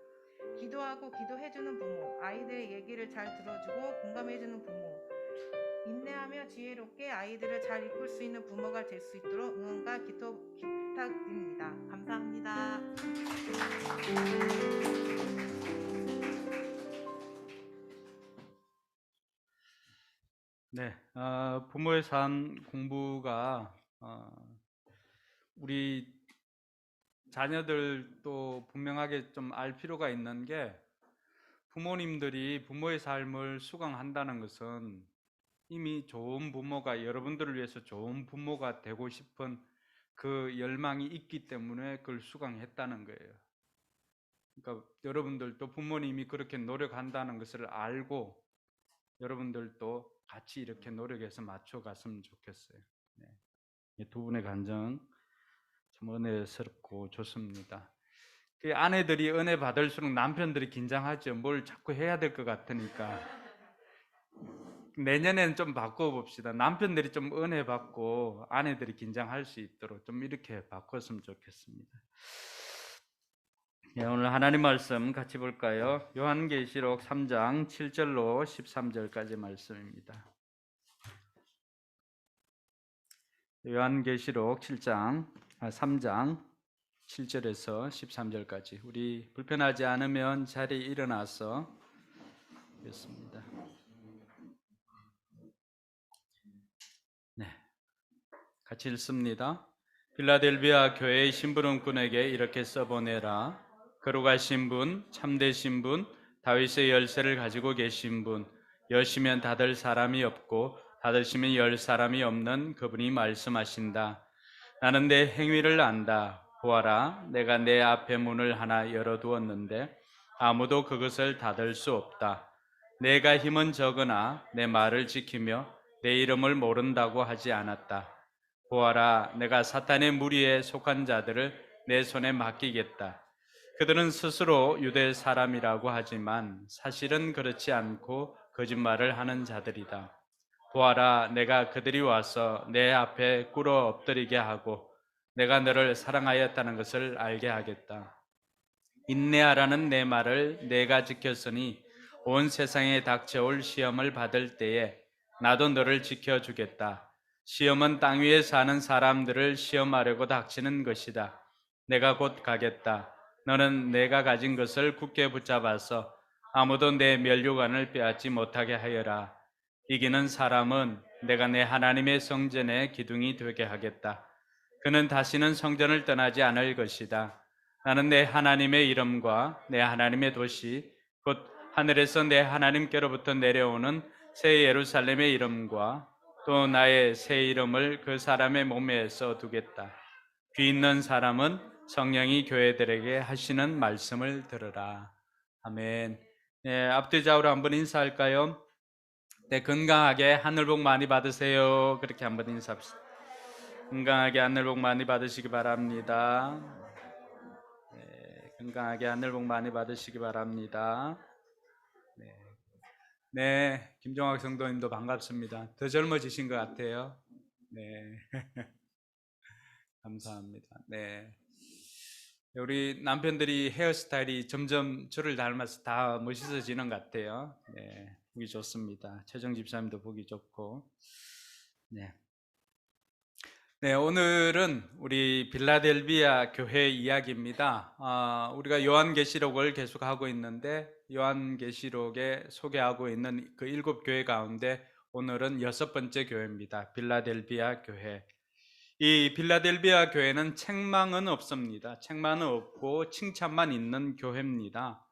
기도하고 기도해주는 부모, 아이들의 얘기를 잘 들어주고 공감해주는 부모, 인내하며 지혜롭게 아이들을 잘 이끌 수 있는 부모가 될 수 있도록 응원과 기도 부탁드립니다. 감사합니다. 네, 부모의 삶 공부가 우리 자녀들도 분명하게 좀 알 필요가 있는 게 부모님들이 부모의 삶을 수강한다는 것은 이미 좋은 부모가 여러분들을 위해서 좋은 부모가 되고 싶은 그 열망이 있기 때문에 그걸 수강했다는 거예요. 그러니까 여러분들도 부모님이 그렇게 노력한다는 것을 알고 여러분들도 같이 이렇게 노력해서 맞춰갔으면 좋겠어요. 네. 이 두 분의 감정 참 은혜스럽고 좋습니다. 그 아내들이 은혜 받을수록 남편들이 긴장하죠. 뭘 자꾸 해야 될 것 같으니까. 내년에는 좀 바꿔봅시다. 남편들이 좀 은혜 받고 아내들이 긴장할 수 있도록 좀 이렇게 바꿨으면 좋겠습니다. 네, 오늘 하나님 말씀 같이 볼까요? 요한계시록 3장 7절로 13절까지 말씀입니다. 요한계시록 3장 7절에서 13절까지 우리 불편하지 않으면 자리에 일어나서 읽겠습니다. 네, 같이 읽습니다. 필라델비아 교회의 심부름꾼에게 이렇게 써보내라. 거룩하신 분, 참되신 분, 다윗의 열쇠를 가지고 계신 분, 여시면 닫을 사람이 없고 닫으시면 열 사람이 없는 그분이 말씀하신다. 나는 내 행위를 안다. 보아라, 내가 내 앞에 문을 하나 열어두었는데 아무도 그것을 닫을 수 없다. 내가 힘은 적으나 내 말을 지키며 내 이름을 모른다고 하지 않았다. 보아라, 내가 사탄의 무리에 속한 자들을 내 손에 맡기겠다. 그들은 스스로 유대 사람이라고 하지만 사실은 그렇지 않고 거짓말을 하는 자들이다. 보아라, 내가 그들이 와서 내 앞에 꿇어 엎드리게 하고 내가 너를 사랑하였다는 것을 알게 하겠다. 인내하라는 내 말을 내가 지켰으니 온 세상에 닥쳐올 시험을 받을 때에 나도 너를 지켜주겠다. 시험은 땅 위에 사는 사람들을 시험하려고 닥치는 것이다. 내가 곧 가겠다. 너는 내가 가진 것을 굳게 붙잡아서 아무도 내 면류관을 빼앗지 못하게 하여라. 이기는 사람은 내가 내 하나님의 성전의 기둥이 되게 하겠다. 그는 다시는 성전을 떠나지 않을 것이다. 나는 내 하나님의 이름과 내 하나님의 도시 곧 하늘에서 내 하나님께로부터 내려오는 새 예루살렘의 이름과 또 나의 새 이름을 그 사람의 몸에 써두겠다. 귀 있는 사람은 성령이 교회들에게 하시는 말씀을 들으라. 아멘. 네, 앞뒤 좌우로 한번 인사할까요? 네, 건강하게 하늘 복 많이 받으세요. 그렇게 한번 인사합시다. 건강하게 하늘 복 많이 받으시기 바랍니다. 네, 건강하게 하늘 복 많이 받으시기 바랍니다. 네, 김종학 성도님도 반갑습니다. 더 젊어지신 것 같아요. 네, 감사합니다. 네, 우리 남편들이 헤어스타일이 점점 저를 닮아서 다 멋있어지는 것 같아요. 네, 보기 좋습니다. 최정 집사님도 보기 좋고. 네. 네, 오늘은 우리 빌라델비아 교회 이야기입니다. 우리가 요한계시록을 계속하고 있는데 요한계시록에 소개하고 있는 그 7교회 가운데 오늘은 6번째 교회입니다. 빌라델비아 교회. 이 빌라델비아 교회는 책망은 없습니다. 책망은 없고 칭찬만 있는 교회입니다.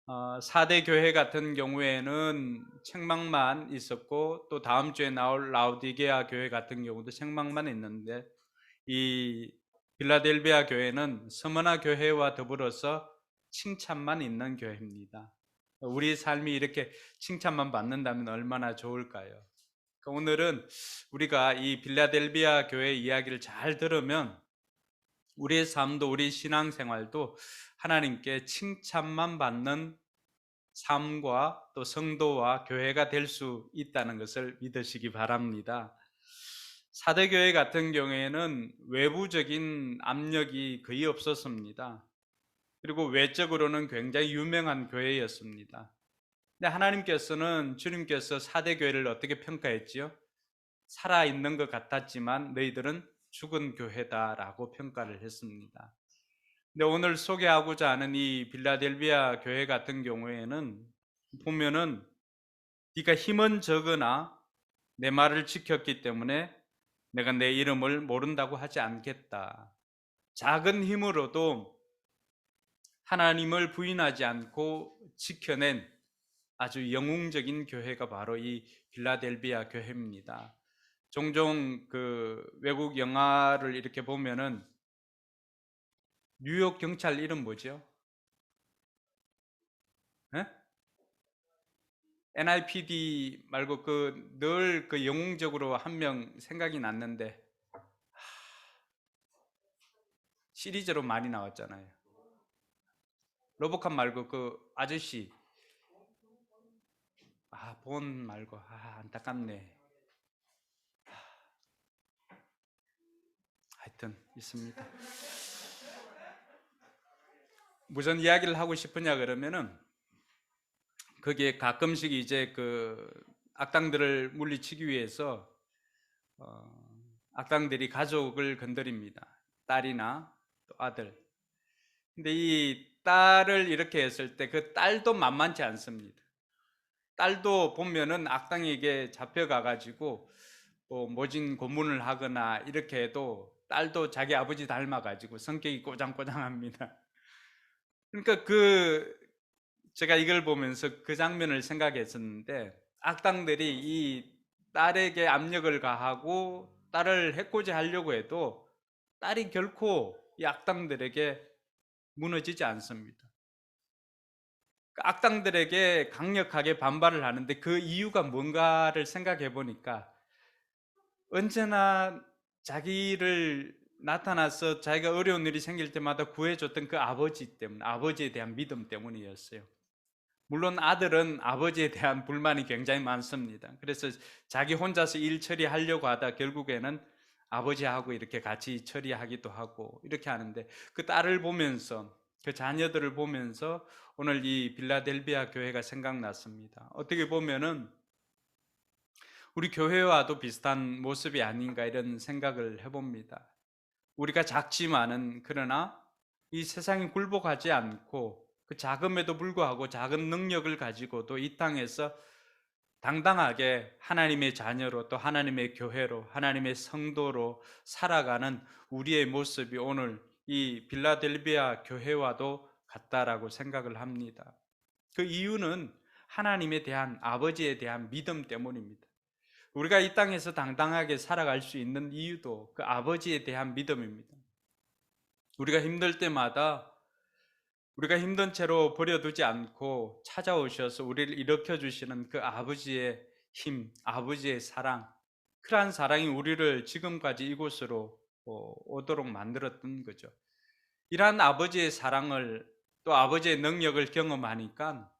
4대 교회 같은 경우에는 책망만 있었고 또 다음 주에 나올 라우디게아 교회 같은 경우도 책망만 있는데 이 빌라델비아 교회는 서머나 교회와 더불어서 칭찬만 있는 교회입니다. 우리 삶이 이렇게 칭찬만 받는다면 얼마나 좋을까요? 오늘은 우리가 이 빌라델비아 교회 이야기를 잘 들으면 우리의 삶도 우리 신앙생활도 하나님께 칭찬만 받는 삶과 또 성도와 교회가 될 수 있다는 것을 믿으시기 바랍니다. 사대교회 같은 경우에는 외부적인 압력이 거의 없었습니다. 그리고 외적으로는 굉장히 유명한 교회였습니다. 근데 하나님께서는 주님께서 사대교회를 어떻게 평가했지요? 살아있는 것 같았지만 너희들은 죽은 교회다라고 평가를 했습니다. 근데 오늘 소개하고자 하는 이 빌라델비아 교회 같은 경우에는 보면은 네가 힘은 적으나 내 말을 지켰기 때문에 내가 내 이름을 모른다고 하지 않겠다. 작은 힘으로도 하나님을 부인하지 않고 지켜낸 아주 영웅적인 교회가 바로 이 빌라델비아 교회입니다. 종종 그 외국 영화를 이렇게 보면은 뉴욕 경찰 이름 뭐죠? 에? NIPD 말고 그 늘 그 영웅적으로 한 명 생각이 났는데 시리즈로 많이 나왔잖아요. 로보캅 말고 그 아저씨 본 말고 안타깝네. 하여튼 있습니다. 무슨 이야기를 하고 싶으냐 그러면은 거기에 가끔씩 이제 그 악당들을 물리치기 위해서 악당들이 가족을 건드립니다. 딸이나 또 아들. 근데 이 딸을 이렇게 했을 때 그 딸도 만만치 않습니다. 딸도 보면은 악당에게 잡혀가 가지고 모진 고문을 하거나 이렇게 해도 딸도 자기 아버지 닮아 가지고 성격이 꼬장꼬장합니다. 그러니까 제가 이걸 보면서 그 장면을 생각했었는데 악당들이 이 딸에게 압력을 가하고 딸을 해코지 하려고 해도 딸이 결코 이 악당들에게 무너지지 않습니다. 악당들에게 강력하게 반발을 하는데 그 이유가 뭔가를 생각해 보니까 언제나 자기를 나타나서 자기가 어려운 일이 생길 때마다 구해줬던 그 아버지 때문에, 아버지에 대한 믿음 때문이었어요. 물론 아들은 아버지에 대한 불만이 굉장히 많습니다. 그래서 자기 혼자서 일 처리하려고 하다 결국에는 아버지하고 이렇게 같이 처리하기도 하고 이렇게 하는데 그 딸을 보면서 그 자녀들을 보면서 오늘 이 빌라델비아 교회가 생각났습니다. 어떻게 보면은 우리 교회와도 비슷한 모습이 아닌가 이런 생각을 해봅니다. 우리가 작지만은 그러나 이 세상에 굴복하지 않고 그 작음에도 불구하고 작은 능력을 가지고도 이 땅에서 당당하게 하나님의 자녀로 또 하나님의 교회로 하나님의 성도로 살아가는 우리의 모습이 오늘 이 빌라델비아 교회와도 같다라고 생각을 합니다. 그 이유는 하나님에 대한 아버지에 대한 믿음 때문입니다. 우리가 이 땅에서 당당하게 살아갈 수 있는 이유도 그 아버지에 대한 믿음입니다. 우리가 힘들 때마다 우리가 힘든 채로 버려두지 않고 찾아오셔서 우리를 일으켜 주시는 그 아버지의 힘, 아버지의 사랑, 그러한 사랑이 우리를 지금까지 이곳으로 오도록 만들었던 거죠. 이러한 아버지의 사랑을 또 아버지의 능력을 경험하니까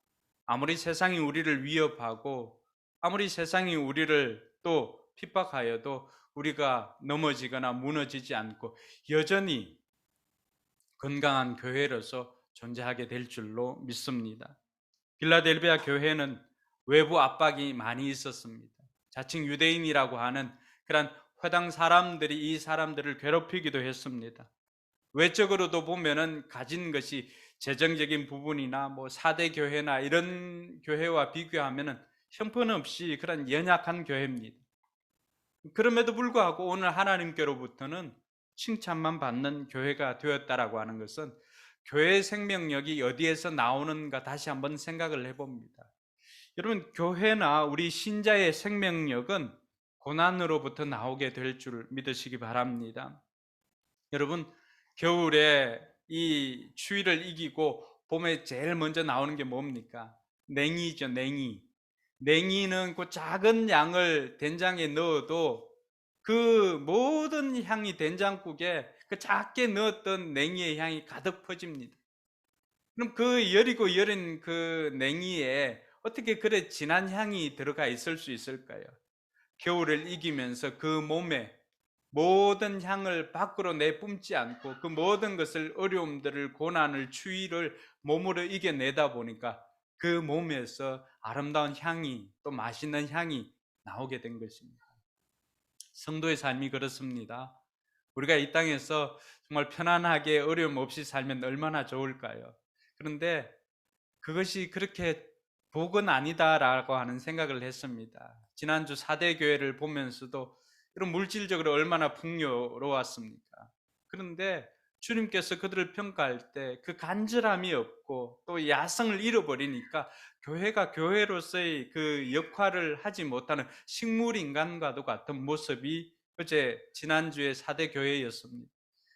아무리 세상이 우리를 위협하고 아무리 세상이 우리를 또 핍박하여도 우리가 넘어지거나 무너지지 않고 여전히 건강한 교회로서 존재하게 될 줄로 믿습니다. 빌라델비아 교회는 외부 압박이 많이 있었습니다. 자칭 유대인이라고 하는 그런 회당 사람들이 이 사람들을 괴롭히기도 했습니다. 외적으로도 보면은 가진 것이 재정적인 부분이나 뭐 4대 교회나 이런 교회와 비교하면은 형편없이 그런 연약한 교회입니다. 그럼에도 불구하고 오늘 하나님께로부터는 칭찬만 받는 교회가 되었다라고 하는 것은 교회의 생명력이 어디에서 나오는가 다시 한번 생각을 해봅니다. 여러분, 교회나 우리 신자의 생명력은 고난으로부터 나오게 될 줄 믿으시기 바랍니다. 여러분, 겨울에 이 추위를 이기고 봄에 제일 먼저 나오는 게 뭡니까? 냉이죠, 냉이. 냉이는 그 작은 양을 된장에 넣어도 그 모든 향이 된장국에 그 작게 넣었던 냉이의 향이 가득 퍼집니다. 그럼 그 여리고 여린 그 냉이에 어떻게 그래 진한 향이 들어가 있을 수 있을까요? 겨울을 이기면서 그 몸에 모든 향을 밖으로 내뿜지 않고 그 모든 것을 어려움들을 고난을 추위를 몸으로 이겨내다 보니까 그 몸에서 아름다운 향이 또 맛있는 향이 나오게 된 것입니다. 성도의 삶이 그렇습니다. 우리가 이 땅에서 정말 편안하게 어려움 없이 살면 얼마나 좋을까요? 그런데 그것이 그렇게 복은 아니다라고 하는 생각을 했습니다. 지난주 4대 교회를 보면서도 이런 물질적으로 얼마나 풍요로웠습니까? 그런데 주님께서 그들을 평가할 때 그 간절함이 없고 또 야성을 잃어버리니까 교회가 교회로서의 그 역할을 하지 못하는 식물인간과도 같은 모습이 어제 지난주에 4대 교회였습니다.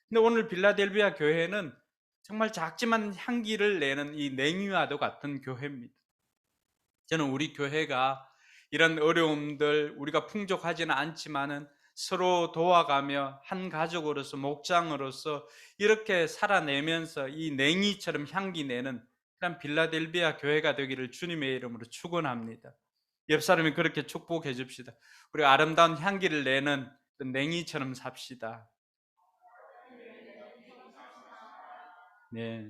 근데 오늘 빌라델비아 교회는 정말 작지만 향기를 내는 이 냉이와도 같은 교회입니다. 저는 우리 교회가 이런 어려움들 우리가 풍족하지는 않지만은 서로 도와가며 한 가족으로서 목장으로서 이렇게 살아내면서 이 냉이처럼 향기 내는 그런 빌라델비아 교회가 되기를 주님의 이름으로 축원합니다. 옆 사람이 그렇게 축복해 줍시다. 우리가 아름다운 향기를 내는 냉이처럼 삽시다. 네.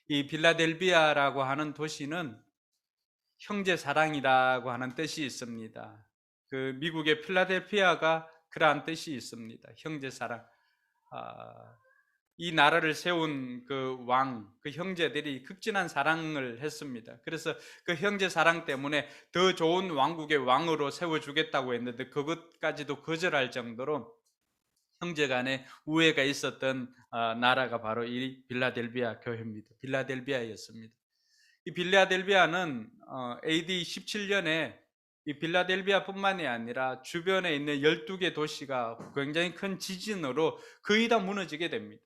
이 빌라델비아라고 하는 도시는 형제 사랑이라고 하는 뜻이 있습니다. 그 미국의 필라델피아가 그러한 뜻이 있습니다. 형제 사랑. 이 나라를 세운 그 왕, 그 형제들이 극진한 사랑을 했습니다. 그래서 그 형제 사랑 때문에 더 좋은 왕국의 왕으로 세워주겠다고 했는데 그것까지도 거절할 정도로 형제 간에 우애가 있었던 나라가 바로 이 빌라델비아 교회입니다. 빌라델비아였습니다. 이 빌라델비아는 AD 17년에 이 빌라델비아뿐만이 아니라 주변에 있는 12개 도시가 굉장히 큰 지진으로 거의 다 무너지게 됩니다.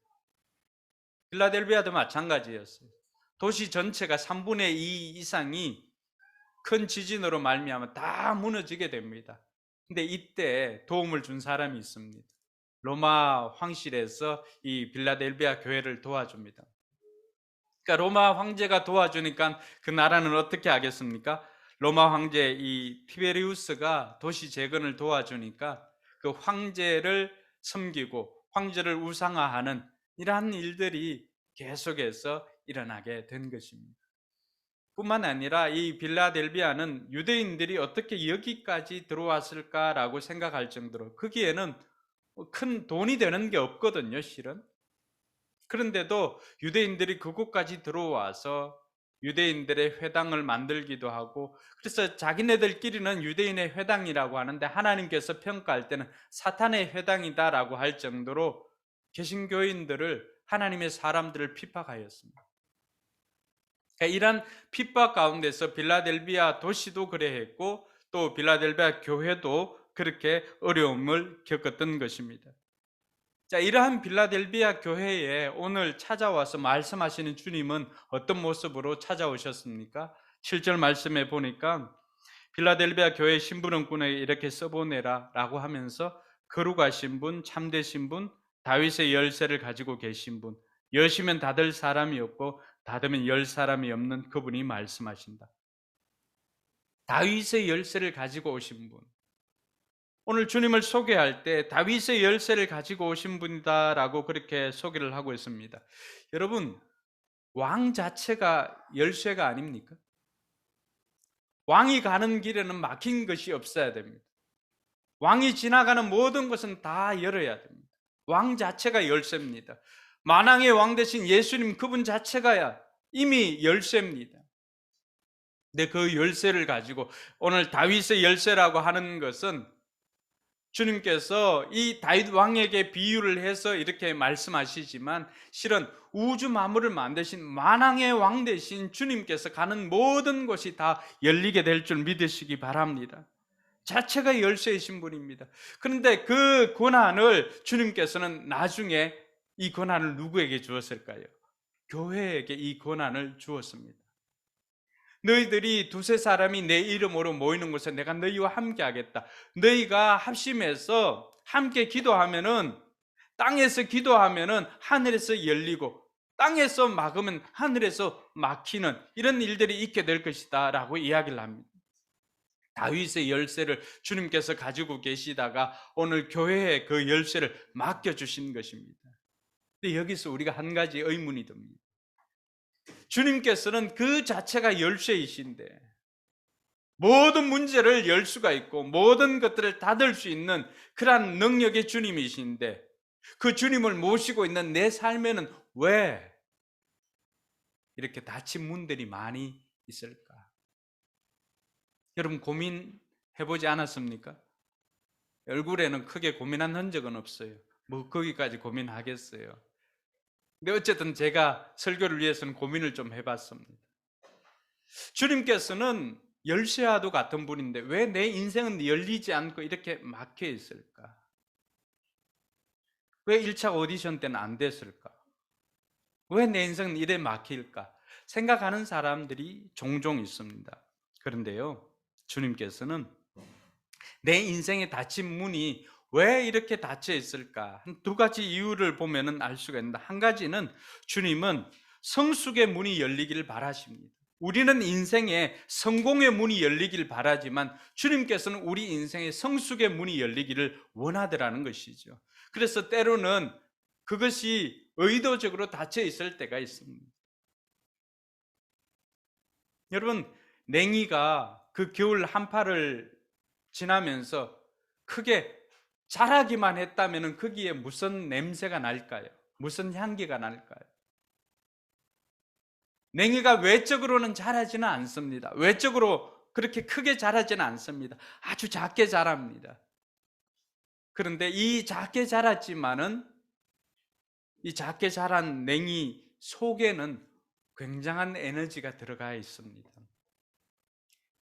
빌라델비아도 마찬가지였어요. 도시 전체가 3분의 2 이상이 큰 지진으로 말미암아 다 무너지게 됩니다. 근데 이때 도움을 준 사람이 있습니다. 로마 황실에서 이 빌라델비아 교회를 도와줍니다. 그러니까 로마 황제가 도와주니까 그 나라는 어떻게 하겠습니까? 로마 황제 이 티베리우스가 도시 재건을 도와주니까 그 황제를 섬기고 황제를 우상화하는 이러한 일들이 계속해서 일어나게 된 것입니다. 뿐만 아니라 이 빌라델비아는 유대인들이 어떻게 여기까지 들어왔을까라고 생각할 정도로 거기에는 큰 돈이 되는 게 없거든요, 실은. 그런데도 유대인들이 그곳까지 들어와서 유대인들의 회당을 만들기도 하고, 그래서 자기네들끼리는 유대인의 회당이라고 하는데 하나님께서 평가할 때는 사탄의 회당이다라고 할 정도로 개신교인들을, 하나님의 사람들을 핍박하였습니다. 그러니까 이런 핍박 가운데서 빌라델비아 도시도 그래했고 또 빌라델비아 교회도 그렇게 어려움을 겪었던 것입니다. 자, 이러한 빌라델비아 교회에 오늘 찾아와서 말씀하시는 주님은 어떤 모습으로 찾아오셨습니까? 7절 말씀에 보니까 빌라델비아 교회 신부름꾼에게 이렇게 써보내라 라고 하면서 거룩하신 분, 참되신 분, 다윗의 열쇠를 가지고 계신 분, 여시면 닫을 사람이 없고 닫으면 열 사람이 없는 그분이 말씀하신다. 다윗의 열쇠를 가지고 오신 분. 오늘 주님을 소개할 때 다윗의 열쇠를 가지고 오신 분이다라고 그렇게 소개를 하고 있습니다. 여러분, 왕 자체가 열쇠가 아닙니까? 왕이 가는 길에는 막힌 것이 없어야 됩니다. 왕이 지나가는 모든 것은 다 열어야 됩니다. 왕 자체가 열쇠입니다. 만왕의 왕 대신 예수님 그분 자체가 이미 열쇠입니다. 근데 그 열쇠를 가지고 오늘 다윗의 열쇠라고 하는 것은 주님께서 이 다윗 왕에게 비유를 해서 이렇게 말씀하시지만 실은 우주 만물을 만드신 만왕의 왕 대신 주님께서 가는 모든 곳이 다 열리게 될 줄 믿으시기 바랍니다. 자체가 열쇠이신 분입니다. 그런데 그 권한을 주님께서는 나중에 이 권한을 누구에게 주었을까요? 교회에게 이 권한을 주었습니다. 너희들이 두세 사람이 내 이름으로 모이는 곳에 내가 너희와 함께 하겠다. 너희가 합심해서 함께 기도하면은, 땅에서 기도하면은 하늘에서 열리고 땅에서 막으면 하늘에서 막히는 이런 일들이 있게 될 것이다 라고 이야기를 합니다. 다윗의 열쇠를 주님께서 가지고 계시다가 오늘 교회에 그 열쇠를 맡겨주신 것입니다. 근데 여기서 우리가 한 가지 의문이 듭니다. 주님께서는 그 자체가 열쇠이신데 모든 문제를 열 수가 있고 모든 것들을 닫을 수 있는 그러한 능력의 주님이신데 그 주님을 모시고 있는 내 삶에는 왜 이렇게 닫힌 문들이 많이 있을까? 여러분 고민해보지 않았습니까? 얼굴에는 크게 고민한 흔적은 없어요. 뭐 거기까지 고민하겠어요. 근데 어쨌든 제가 설교를 위해서는 고민을 좀 해봤습니다. 주님께서는 열쇠와도 같은 분인데 왜 내 인생은 열리지 않고 이렇게 막혀 있을까? 왜 1차 오디션 때는 안 됐을까? 왜 내 인생은 이래 막힐까? 생각하는 사람들이 종종 있습니다. 그런데요, 주님께서는 내 인생에 닫힌 문이 왜 이렇게 닫혀 있을까? 한 두 가지 이유를 보면은 알 수가 있는데, 한 가지는 주님은 성숙의 문이 열리기를 바라십니다. 우리는 인생에 성공의 문이 열리길 바라지만 주님께서는 우리 인생에 성숙의 문이 열리기를 원하더라는 것이죠. 그래서 때로는 그것이 의도적으로 닫혀 있을 때가 있습니다. 여러분, 냉이가 그 겨울 한파를 지나면서 크게 자라기만 했다면 거기에 무슨 냄새가 날까요? 무슨 향기가 날까요? 냉이가 외적으로는 자라지는 않습니다. 외적으로 그렇게 크게 자라지는 않습니다. 아주 작게 자랍니다. 그런데 이 작게 자랐지만은 이 작게 자란 냉이 속에는 굉장한 에너지가 들어가 있습니다.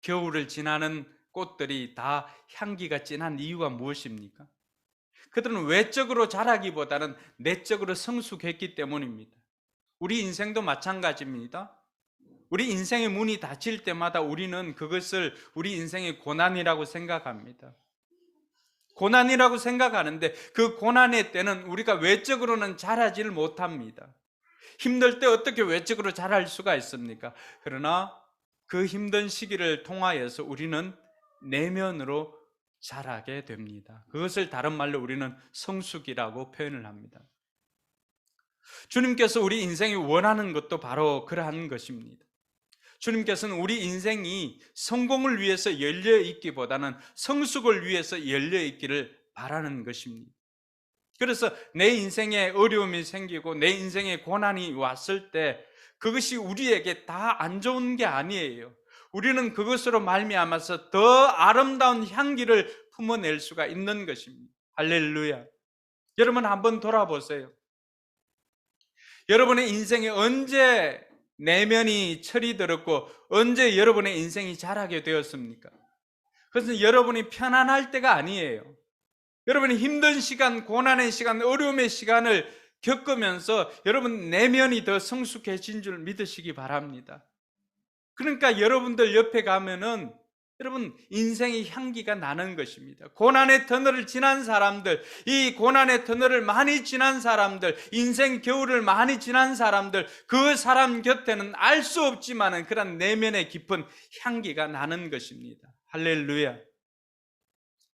겨울을 지나는 꽃들이 다 향기가 진한 이유가 무엇입니까? 그들은 외적으로 자라기보다는 내적으로 성숙했기 때문입니다. 우리 인생도 마찬가지입니다. 우리 인생의 문이 닫힐 때마다 우리는 그것을 우리 인생의 고난이라고 생각합니다. 고난이라고 생각하는데 그 고난의 때는 우리가 외적으로는 자라지를 못합니다. 힘들 때 어떻게 외적으로 자랄 수가 있습니까? 그러나 그 힘든 시기를 통하여서 우리는 내면으로 자라게 됩니다. 그것을 다른 말로 우리는 성숙이라고 표현을 합니다. 주님께서 우리 인생이 원하는 것도 바로 그러한 것입니다. 주님께서는 우리 인생이 성공을 위해서 열려 있기보다는 성숙을 위해서 열려 있기를 바라는 것입니다. 그래서 내 인생에 어려움이 생기고 내 인생에 고난이 왔을 때 그것이 우리에게 다 안 좋은 게 아니에요. 우리는 그것으로 말미암아서 더 아름다운 향기를 품어낼 수가 있는 것입니다. 할렐루야. 여러분 한번 돌아보세요. 여러분의 인생에 언제 내면이 철이 들었고 언제 여러분의 인생이 자라게 되었습니까? 그것은 여러분이 편안할 때가 아니에요. 여러분이 힘든 시간, 고난의 시간, 어려움의 시간을 겪으면서 여러분 내면이 더 성숙해진 줄 믿으시기 바랍니다. 그러니까 여러분들 옆에 가면은 여러분 인생의 향기가 나는 것입니다. 고난의 터널을 지난 사람들, 이 고난의 터널을 많이 지난 사람들, 인생 겨울을 많이 지난 사람들, 그 사람 곁에는 알 수 없지만은 그런 내면의 깊은 향기가 나는 것입니다. 할렐루야.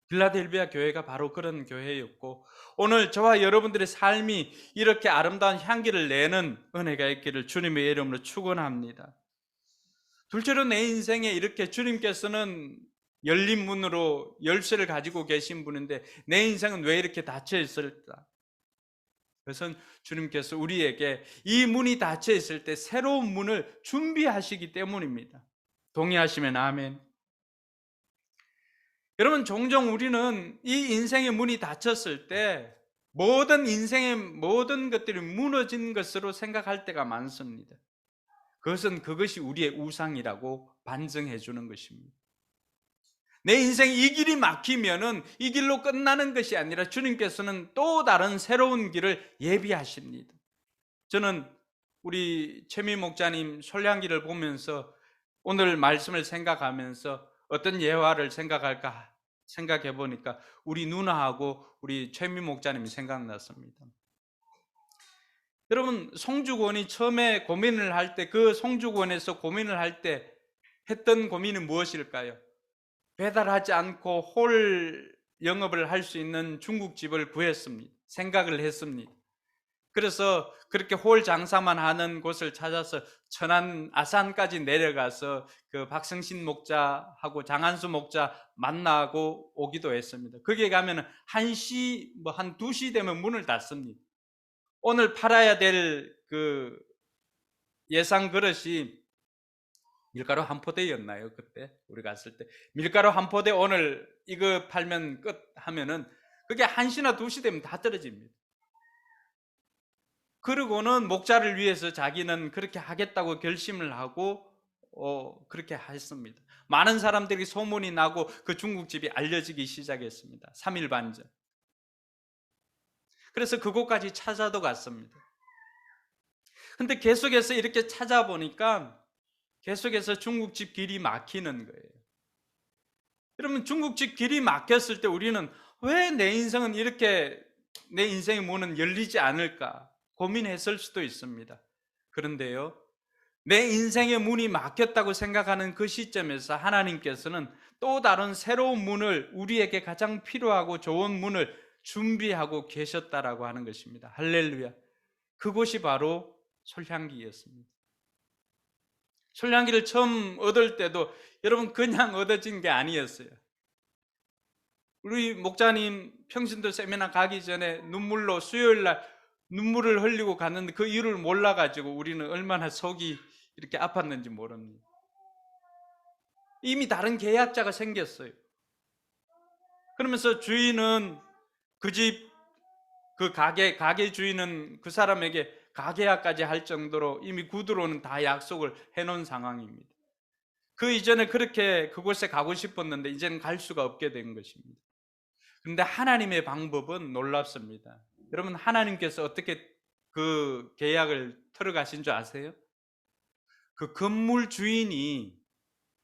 빌라델비아 교회가 바로 그런 교회였고 오늘 저와 여러분들의 삶이 이렇게 아름다운 향기를 내는 은혜가 있기를 주님의 이름으로 축원합니다. 둘째로 내 인생에 이렇게 주님께서는 열린 문으로 열쇠를 가지고 계신 분인데 내 인생은 왜 이렇게 닫혀 있을까? 그것은 주님께서 우리에게 이 문이 닫혀 있을 때 새로운 문을 준비하시기 때문입니다. 동의하시면 아멘. 여러분, 종종 우리는 이 인생의 문이 닫혔을 때 모든 인생의 모든 것들이 무너진 것으로 생각할 때가 많습니다. 그것이 우리의 우상이라고 반증해 주는 것입니다. 내 인생 이 길이 막히면은 이 길로 끝나는 것이 아니라 주님께서는 또 다른 새로운 길을 예비하십니다. 저는 우리 최미 목자님 솔량기를 보면서 오늘 말씀을 생각하면서 어떤 예화를 생각할까 생각해 보니까 우리 누나하고 우리 최미 목자님이 생각났습니다. 여러분, 송주권이 처음에 고민을 할 때, 그 송주권에서 고민을 할 때 했던 고민은 무엇일까요? 배달하지 않고 홀 영업을 할 수 있는 중국집을 구했습니다. 생각을 했습니다. 그래서 그렇게 홀 장사만 하는 곳을 찾아서 천안 아산까지 내려가서 그 박성신 목자하고 장한수 목자 만나고 오기도 했습니다. 거기에 가면 1시, 한 2시 되면 문을 닫습니다. 오늘 팔아야 될 그 예상 그릇이 밀가루 한 포대였나요? 그때 우리 갔을 때 밀가루 한 포대 오늘 이거 팔면 끝 하면은 그게 1시나 2시 되면 다 떨어집니다. 그러고는 목자를 위해서 자기는 그렇게 하겠다고 결심을 하고 그렇게 했습니다. 많은 사람들이 소문이 나고 그 중국집이 알려지기 시작했습니다. 3일 반 전. 그래서 그곳까지 찾아도 갔습니다. 근데 계속해서 이렇게 찾아보니까 계속해서 중국집 길이 막히는 거예요. 여러분, 중국집 길이 막혔을 때 우리는 왜 내 인생은 이렇게 내 인생의 문은 열리지 않을까 고민했을 수도 있습니다. 그런데요, 내 인생의 문이 막혔다고 생각하는 그 시점에서 하나님께서는 또 다른 새로운 문을, 우리에게 가장 필요하고 좋은 문을 준비하고 계셨다라고 하는 것입니다. 할렐루야. 그곳이 바로 솔향기였습니다. 솔향기를 처음 얻을 때도 여러분 그냥 얻어진 게 아니었어요. 우리 목자님 평신도 세미나 가기 전에 눈물로 수요일날 눈물을 흘리고 갔는데 그 이유를 몰라가지고 우리는 얼마나 속이 이렇게 아팠는지 모릅니다. 이미 다른 계약자가 생겼어요. 그러면서 주인은 그 집, 그 가게 주인은 그 사람에게 가계약까지 할 정도로 이미 구두로는 다 약속을 해놓은 상황입니다. 그 이전에 그렇게 그곳에 가고 싶었는데 이제는 갈 수가 없게 된 것입니다. 그런데 하나님의 방법은 놀랍습니다. 여러분, 하나님께서 어떻게 그 계약을 틀어가신 줄 아세요? 그 건물 주인이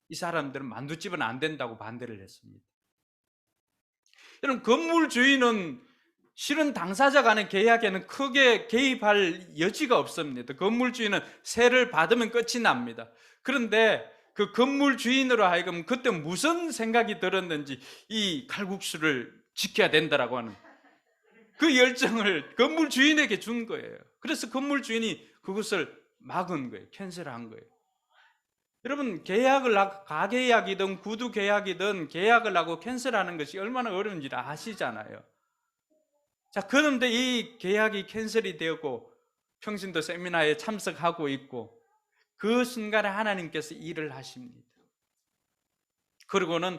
이 사람들은 만두집은 안 된다고 반대를 했습니다. 여러분, 건물 주인은 실은 당사자 간의 계약에는 크게 개입할 여지가 없습니다. 건물 주인은 세를 받으면 끝이 납니다. 그런데 그 건물 주인으로 하여금 그때 무슨 생각이 들었는지 이 칼국수를 지켜야 된다라고 하는 그 열정을 건물 주인에게 준 거예요. 그래서 건물 주인이 그것을 막은 거예요. 캔슬한 거예요. 여러분, 가계약이든 구두 계약이든 계약을 하고 캔슬하는 것이 얼마나 어려운지 아시잖아요. 자, 그런데 이 계약이 캔슬이 되었고 평신도 세미나에 참석하고 있고 그 순간에 하나님께서 일을 하십니다. 그리고는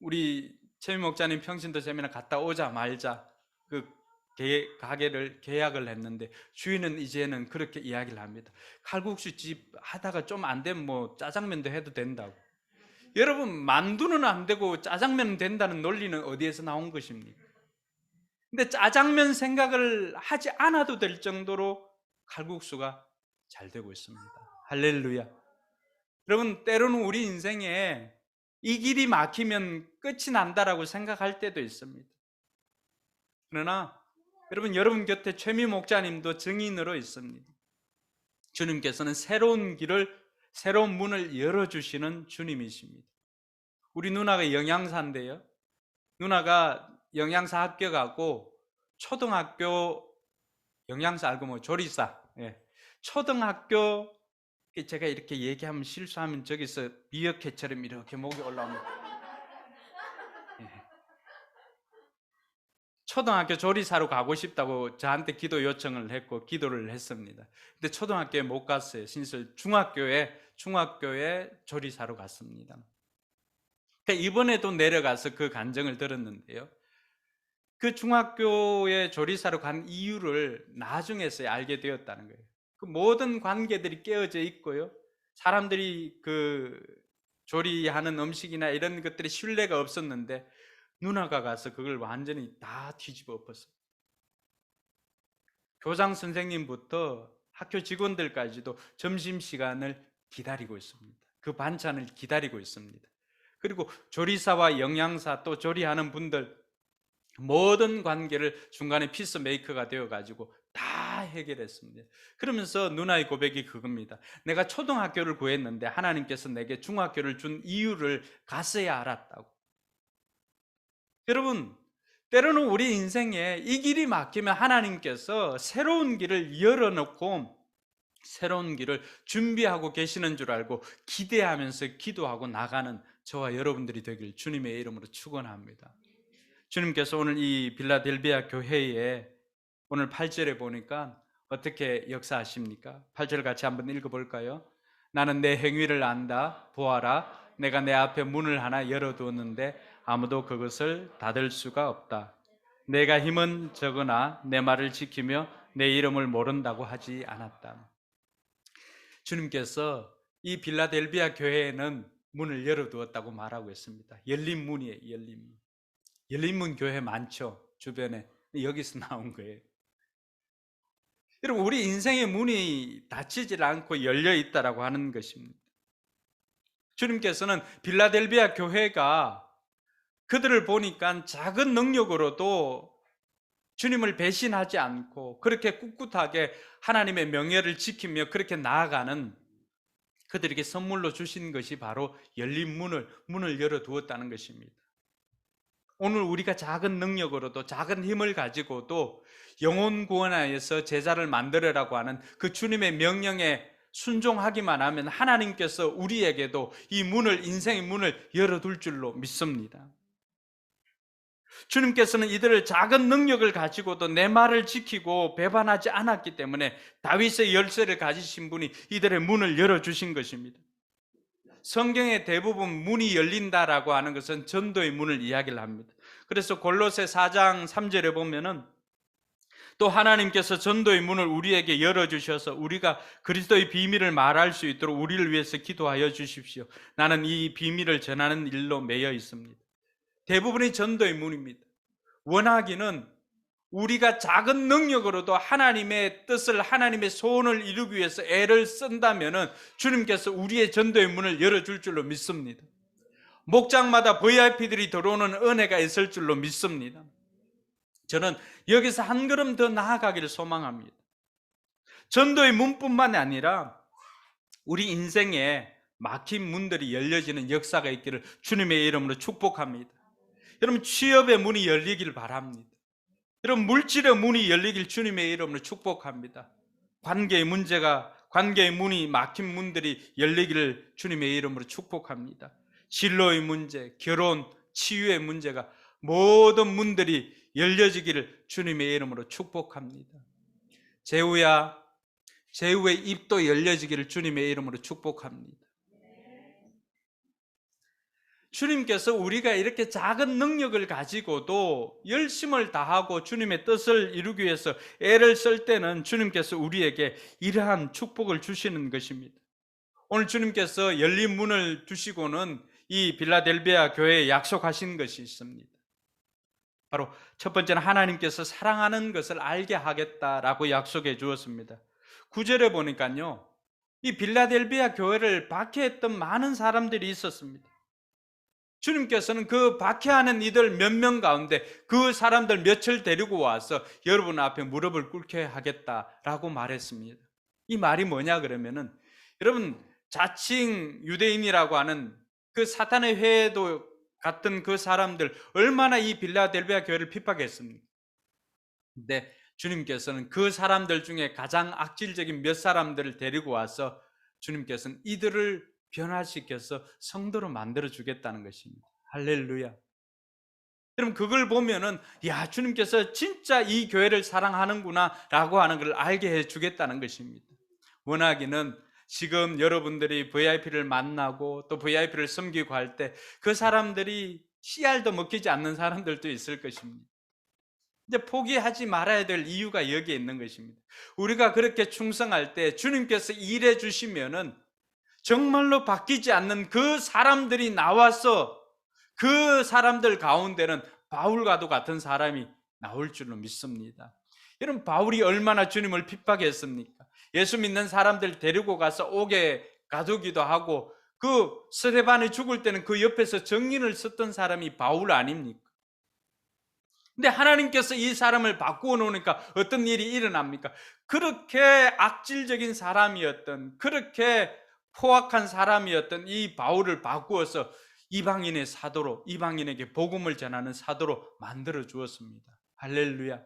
우리 최미 목자님 평신도 세미나 갔다 오자마자 그 가게를 계약을 했는데 주인은 이제는 그렇게 이야기를 합니다. 칼국수 집 하다가 좀 안 되면 뭐 짜장면도 해도 된다고. 여러분, 만두는 안 되고 짜장면은 된다는 논리는 어디에서 나온 것입니까? 근데 짜장면 생각을 하지 않아도 될 정도로 칼국수가 잘 되고 있습니다. 할렐루야. 여러분, 때로는 우리 인생에 이 길이 막히면 끝이 난다라고 생각할 때도 있습니다. 그러나 여러분 곁에 최미 목자님도 증인으로 있습니다. 주님께서는 새로운 길을, 새로운 문을 열어주시는 주님이십니다. 우리 누나가 영양사인데요, 누나가 영양사 합격하고 초등학교 영양사 알고 뭐 조리사, 초등학교, 제가 이렇게 얘기하면 실수하면 저기서 미어캣처럼 이렇게 목이 올라옵니다. 초등학교 조리사로 가고 싶다고 저한테 기도 요청을 했고 기도를 했습니다. 근데 초등학교에 못 갔어요. 신설 중학교에 조리사로 갔습니다. 그러니까 이번에도 내려가서 그 간증을 들었는데요. 그 중학교에 조리사로 간 이유를 나중에서야 알게 되었다는 거예요. 그 모든 관계들이 깨어져 있고요. 사람들이 그 조리하는 음식이나 이런 것들이 신뢰가 없었는데 누나가 가서 그걸 완전히 다 뒤집어 엎었어요. 교장 선생님부터 학교 직원들까지도 점심시간을 기다리고 있습니다. 그 반찬을 기다리고 있습니다. 그리고 조리사와 영양사 또 조리하는 분들 모든 관계를 중간에 피스메이커가 되어가지고 다 해결했습니다. 그러면서 누나의 고백이 그겁니다. 내가 초등학교를 구했는데 하나님께서 내게 중학교를 준 이유를 갔어야 알았다고. 여러분, 때로는 우리 인생에 이 길이 막히면 하나님께서 새로운 길을 열어놓고 새로운 길을 준비하고 계시는 줄 알고 기대하면서 기도하고 나가는 저와 여러분들이 되길 주님의 이름으로 축원합니다. 주님께서 오늘 이 빌라델비아 교회에 오늘 8절에 보니까 어떻게 역사하십니까? 8절 같이 한번 읽어볼까요? 나는 내 행위를 안다. 보아라. 내가 내 앞에 문을 하나 열어두었는데 아무도 그것을 닫을 수가 없다. 내가 힘은 적으나 내 말을 지키며 내 이름을 모른다고 하지 않았다. 주님께서 이 빌라델비아 교회에는 문을 열어두었다고 말하고 있습니다. 열린 문이에요. 열린 문. 열린 문 교회 많죠. 주변에. 여기서 나온 거예요. 여러분, 우리 인생의 문이 닫히질 않고 열려 있다라고 하는 것입니다. 주님께서는 빌라델비아 교회가 그들을 보니까 작은 능력으로도 주님을 배신하지 않고 그렇게 꿋꿋하게 하나님의 명예를 지키며 그렇게 나아가는 그들에게 선물로 주신 것이 바로 열린 문을 열어두었다는 것입니다. 오늘 우리가 작은 능력으로도 작은 힘을 가지고도 영혼 구원하여서 제자를 만들으라고 하는 그 주님의 명령에 순종하기만 하면 하나님께서 우리에게도 이 문을, 인생의 문을 열어둘 줄로 믿습니다. 주님께서는 이들을 작은 능력을 가지고도 내 말을 지키고 배반하지 않았기 때문에 다윗의 열쇠를 가지신 분이 이들의 문을 열어주신 것입니다. 성경의 대부분 문이 열린다라고 하는 것은 전도의 문을 이야기를 합니다. 그래서 골로새 4장 3절에 보면은 또 하나님께서 전도의 문을 우리에게 열어주셔서 우리가 그리스도의 비밀을 말할 수 있도록 우리를 위해서 기도하여 주십시오. 나는 이 비밀을 전하는 일로 매여 있습니다. 대부분이 전도의 문입니다. 원하기는 우리가 작은 능력으로도 하나님의 뜻을, 하나님의 소원을 이루기 위해서 애를 쓴다면 주님께서 우리의 전도의 문을 열어줄 줄로 믿습니다. 목장마다 VIP들이 들어오는 은혜가 있을 줄로 믿습니다. 저는 여기서 한 걸음 더 나아가기를 소망합니다. 전도의 문뿐만 아니라 우리 인생에 막힌 문들이 열려지는 역사가 있기를 주님의 이름으로 축복합니다. 여러분, 취업의 문이 열리길 바랍니다. 여러분, 물질의 문이 열리길 주님의 이름으로 축복합니다. 관계의 문이 막힌 문들이 열리기를 주님의 이름으로 축복합니다. 진로의 문제, 결혼, 치유의 문제가 모든 문들이 열려지기를 주님의 이름으로 축복합니다. 제후의 입도 열려지기를 주님의 이름으로 축복합니다. 주님께서 우리가 이렇게 작은 능력을 가지고도 열심을 다하고 주님의 뜻을 이루기 위해서 애를 쓸 때는 주님께서 우리에게 이러한 축복을 주시는 것입니다. 오늘 주님께서 열린 문을 두시고는 이 빌라델비아 교회에 약속하신 것이 있습니다. 바로 첫 번째는 하나님께서 사랑하는 것을 알게 하겠다라고 약속해 주었습니다. 9절에 보니까요, 이 빌라델비아 교회를 박해했던 많은 사람들이 있었습니다. 주님께서는 그 박해하는 이들 몇 명 가운데 그 사람들 몇을 데리고 와서 여러분 앞에 무릎을 꿇게 하겠다라고 말했습니다. 이 말이 뭐냐 그러면은, 여러분, 자칭 유대인이라고 하는 그 사탄의 회도 같은 그 사람들 얼마나 이 빌라델비아 교회를 핍박했습니까? 근데 주님께서는 그 사람들 중에 가장 악질적인 몇 사람들을 데리고 와서 주님께서는 이들을 변화시켜서 성도로 만들어 주겠다는 것입니다. 할렐루야. 여러분 그걸 보면은 야, 주님께서 진짜 이 교회를 사랑하는구나라고 하는 걸 알게 해주겠다는 것입니다. 원하기는 지금 여러분들이 VIP를 만나고 또 VIP를 섬기고 할 때 그 사람들이 씨알도 먹히지 않는 사람들도 있을 것입니다. 이제 포기하지 말아야 될 이유가 여기에 있는 것입니다. 우리가 그렇게 충성할 때 주님께서 일해 주시면은 정말로 바뀌지 않는 그 사람들이 나와서 그 사람들 가운데는 바울과도 같은 사람이 나올 줄로 믿습니다. 여러분 바울이 얼마나 주님을 핍박했습니까? 예수 믿는 사람들 데리고 가서 옥에 가두기도 하고 그 스데반이 죽을 때는 그 옆에서 정인을 썼던 사람이 바울 아닙니까? 근데 하나님께서 이 사람을 바꾸어 놓으니까 어떤 일이 일어납니까? 그렇게 악질적인 사람이었던, 그렇게 포악한 사람이었던 이 바울을 바꾸어서 이방인의 사도로, 이방인에게 복음을 전하는 사도로 만들어 주었습니다. 할렐루야.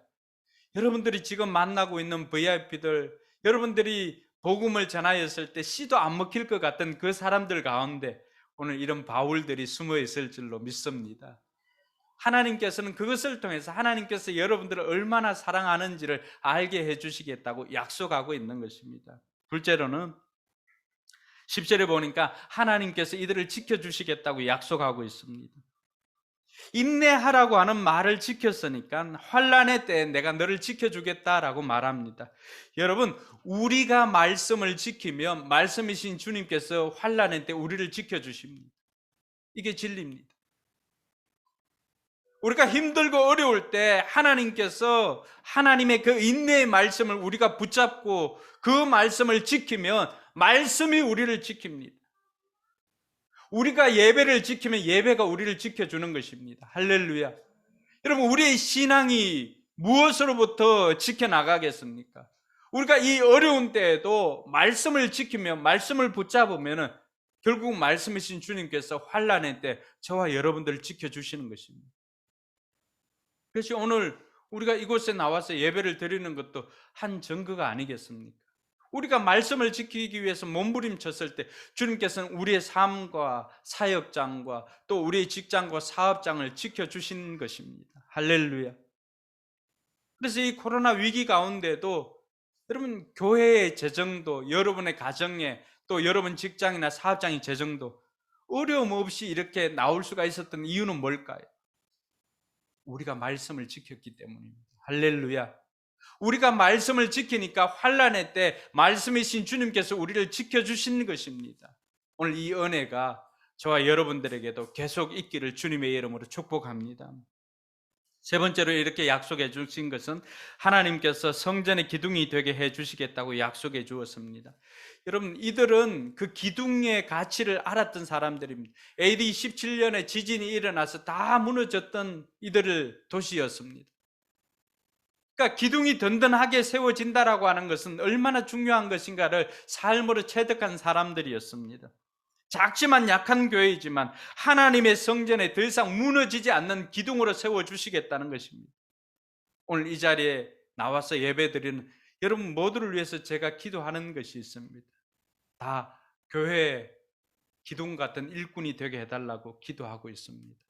여러분들이 지금 만나고 있는 VIP들, 여러분들이 복음을 전하였을 때 씨도 안 먹힐 것 같던 그 사람들 가운데 오늘 이런 바울들이 숨어 있을 줄로 믿습니다. 하나님께서는 그것을 통해서 하나님께서 여러분들을 얼마나 사랑하는지를 알게 해주시겠다고 약속하고 있는 것입니다. 둘째로는 10절에 보니까 하나님께서 이들을 지켜주시겠다고 약속하고 있습니다. 인내하라고 하는 말을 지켰으니까 환난의 때에 내가 너를 지켜주겠다라고 말합니다. 여러분, 우리가 말씀을 지키면 말씀이신 주님께서 환난의 때 우리를 지켜주십니다. 이게 진리입니다. 우리가 힘들고 어려울 때 하나님께서 하나님의 그 인내의 말씀을 우리가 붙잡고 그 말씀을 지키면 말씀이 우리를 지킵니다. 우리가 예배를 지키면 예배가 우리를 지켜주는 것입니다. 할렐루야. 여러분 우리의 신앙이 무엇으로부터 지켜나가겠습니까? 우리가 이 어려운 때에도 말씀을 지키면 말씀을 붙잡으면 결국 말씀이신 주님께서 환난의 때 저와 여러분들을 지켜주시는 것입니다. 그래서 오늘 우리가 이곳에 나와서 예배를 드리는 것도 한 증거가 아니겠습니까? 우리가 말씀을 지키기 위해서 몸부림쳤을 때 주님께서는 우리의 삶과 사역장과 또 우리의 직장과 사업장을 지켜주신 것입니다. 할렐루야. 그래서 이 코로나 위기 가운데도 여러분 교회의 재정도, 여러분의 가정에 또 여러분 직장이나 사업장의 재정도 어려움 없이 이렇게 나올 수가 있었던 이유는 뭘까요? 우리가 말씀을 지켰기 때문입니다. 할렐루야. 우리가 말씀을 지키니까 환난의 때 말씀이신 주님께서 우리를 지켜주시는 것입니다. 오늘 이 은혜가 저와 여러분들에게도 계속 있기를 주님의 이름으로 축복합니다. 세 번째로 이렇게 약속해 주신 것은 하나님께서 성전의 기둥이 되게 해 주시겠다고 약속해 주었습니다. 여러분 이들은 그 기둥의 가치를 알았던 사람들입니다. AD 17년에 지진이 일어나서 다 무너졌던 이들의 도시였습니다. 그러니까 기둥이 든든하게 세워진다라고 하는 것은 얼마나 중요한 것인가를 삶으로 체득한 사람들이었습니다. 작지만 약한 교회이지만 하나님의 성전에 더 이상 무너지지 않는 기둥으로 세워주시겠다는 것입니다. 오늘 이 자리에 나와서 예배드리는 여러분 모두를 위해서 제가 기도하는 것이 있습니다. 다 교회의 기둥 같은 일꾼이 되게 해달라고 기도하고 있습니다.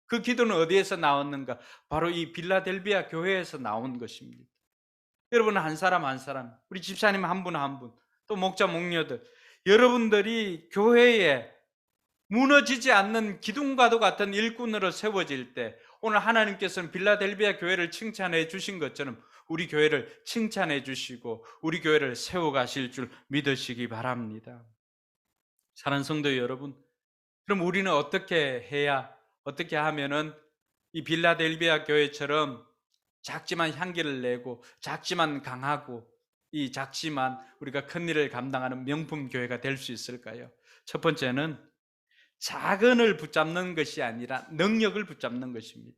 그 기도는 어디에서 나왔는가? 바로 이 빌라델비아 교회에서 나온 것입니다. 여러분 한 사람 한 사람, 우리 집사님 한 분 한 분, 또 목자 목녀들, 여러분들이 교회에 무너지지 않는 기둥과도 같은 일꾼으로 세워질 때 오늘 하나님께서는 빌라델비아 교회를 칭찬해 주신 것처럼 우리 교회를 칭찬해 주시고 우리 교회를 세워가실 줄 믿으시기 바랍니다. 사랑하는 성도 여러분, 그럼 우리는 어떻게 하면은 이 빌라델비아 교회처럼 작지만 향기를 내고 작지만 강하고 이 작지만 우리가 큰 일을 감당하는 명품 교회가 될 수 있을까요? 첫 번째는 자근을 붙잡는 것이 아니라 능력을 붙잡는 것입니다.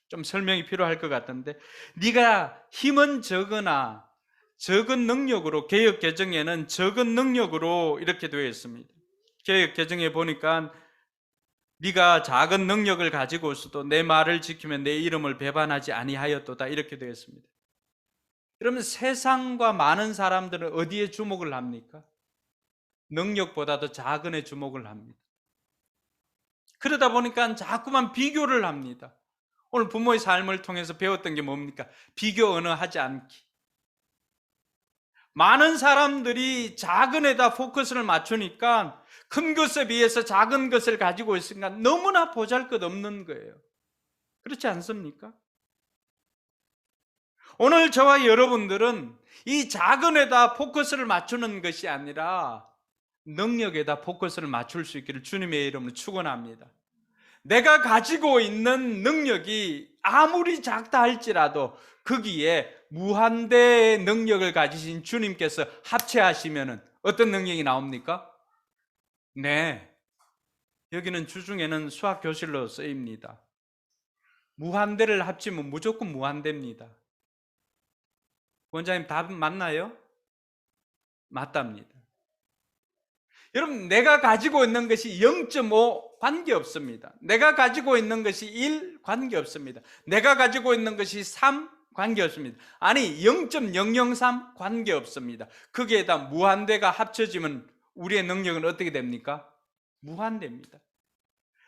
좀 설명이 필요할 것 같은데 네가 힘은 적으나 적은 능력으로, 개역 개정에는 적은 능력으로 이렇게 되어 있습니다. 개역 개정에 보니까 네가 작은 능력을 가지고 있어도 내 말을 지키면 내 이름을 배반하지 아니하였도다 이렇게 되어 있습니다. 그러면 세상과 많은 사람들은 어디에 주목을 합니까? 능력보다도 작은에 주목을 합니다. 그러다 보니까 자꾸만 비교를 합니다. 오늘 부모의 삶을 통해서 배웠던 게 뭡니까? 비교 언어하지 않기. 많은 사람들이 작은 애다 포커스를 맞추니까 큰 것에 비해서 작은 것을 가지고 있으니까 너무나 보잘것없는 거예요. 그렇지 않습니까? 오늘 저와 여러분들은 이 작은 애다 포커스를 맞추는 것이 아니라 능력에다 포커스를 맞출 수 있기를 주님의 이름으로 축원합니다. 내가 가지고 있는 능력이 아무리 작다 할지라도 거기에 무한대의 능력을 가지신 주님께서 합체하시면 어떤 능력이 나옵니까? 네, 여기는 주중에는 수학 교실로 쓰입니다. 무한대를 합치면 무조건 무한대입니다. 원장님 답 맞나요? 맞답니다. 여러분, 내가 가지고 있는 것이 0.5 관계없습니다. 내가 가지고 있는 것이 1 관계없습니다. 내가 가지고 있는 것이 3 관계없습니다. 아니 0.003 관계없습니다. 거기에다 무한대가 합쳐지면 우리의 능력은 어떻게 됩니까? 무한대입니다.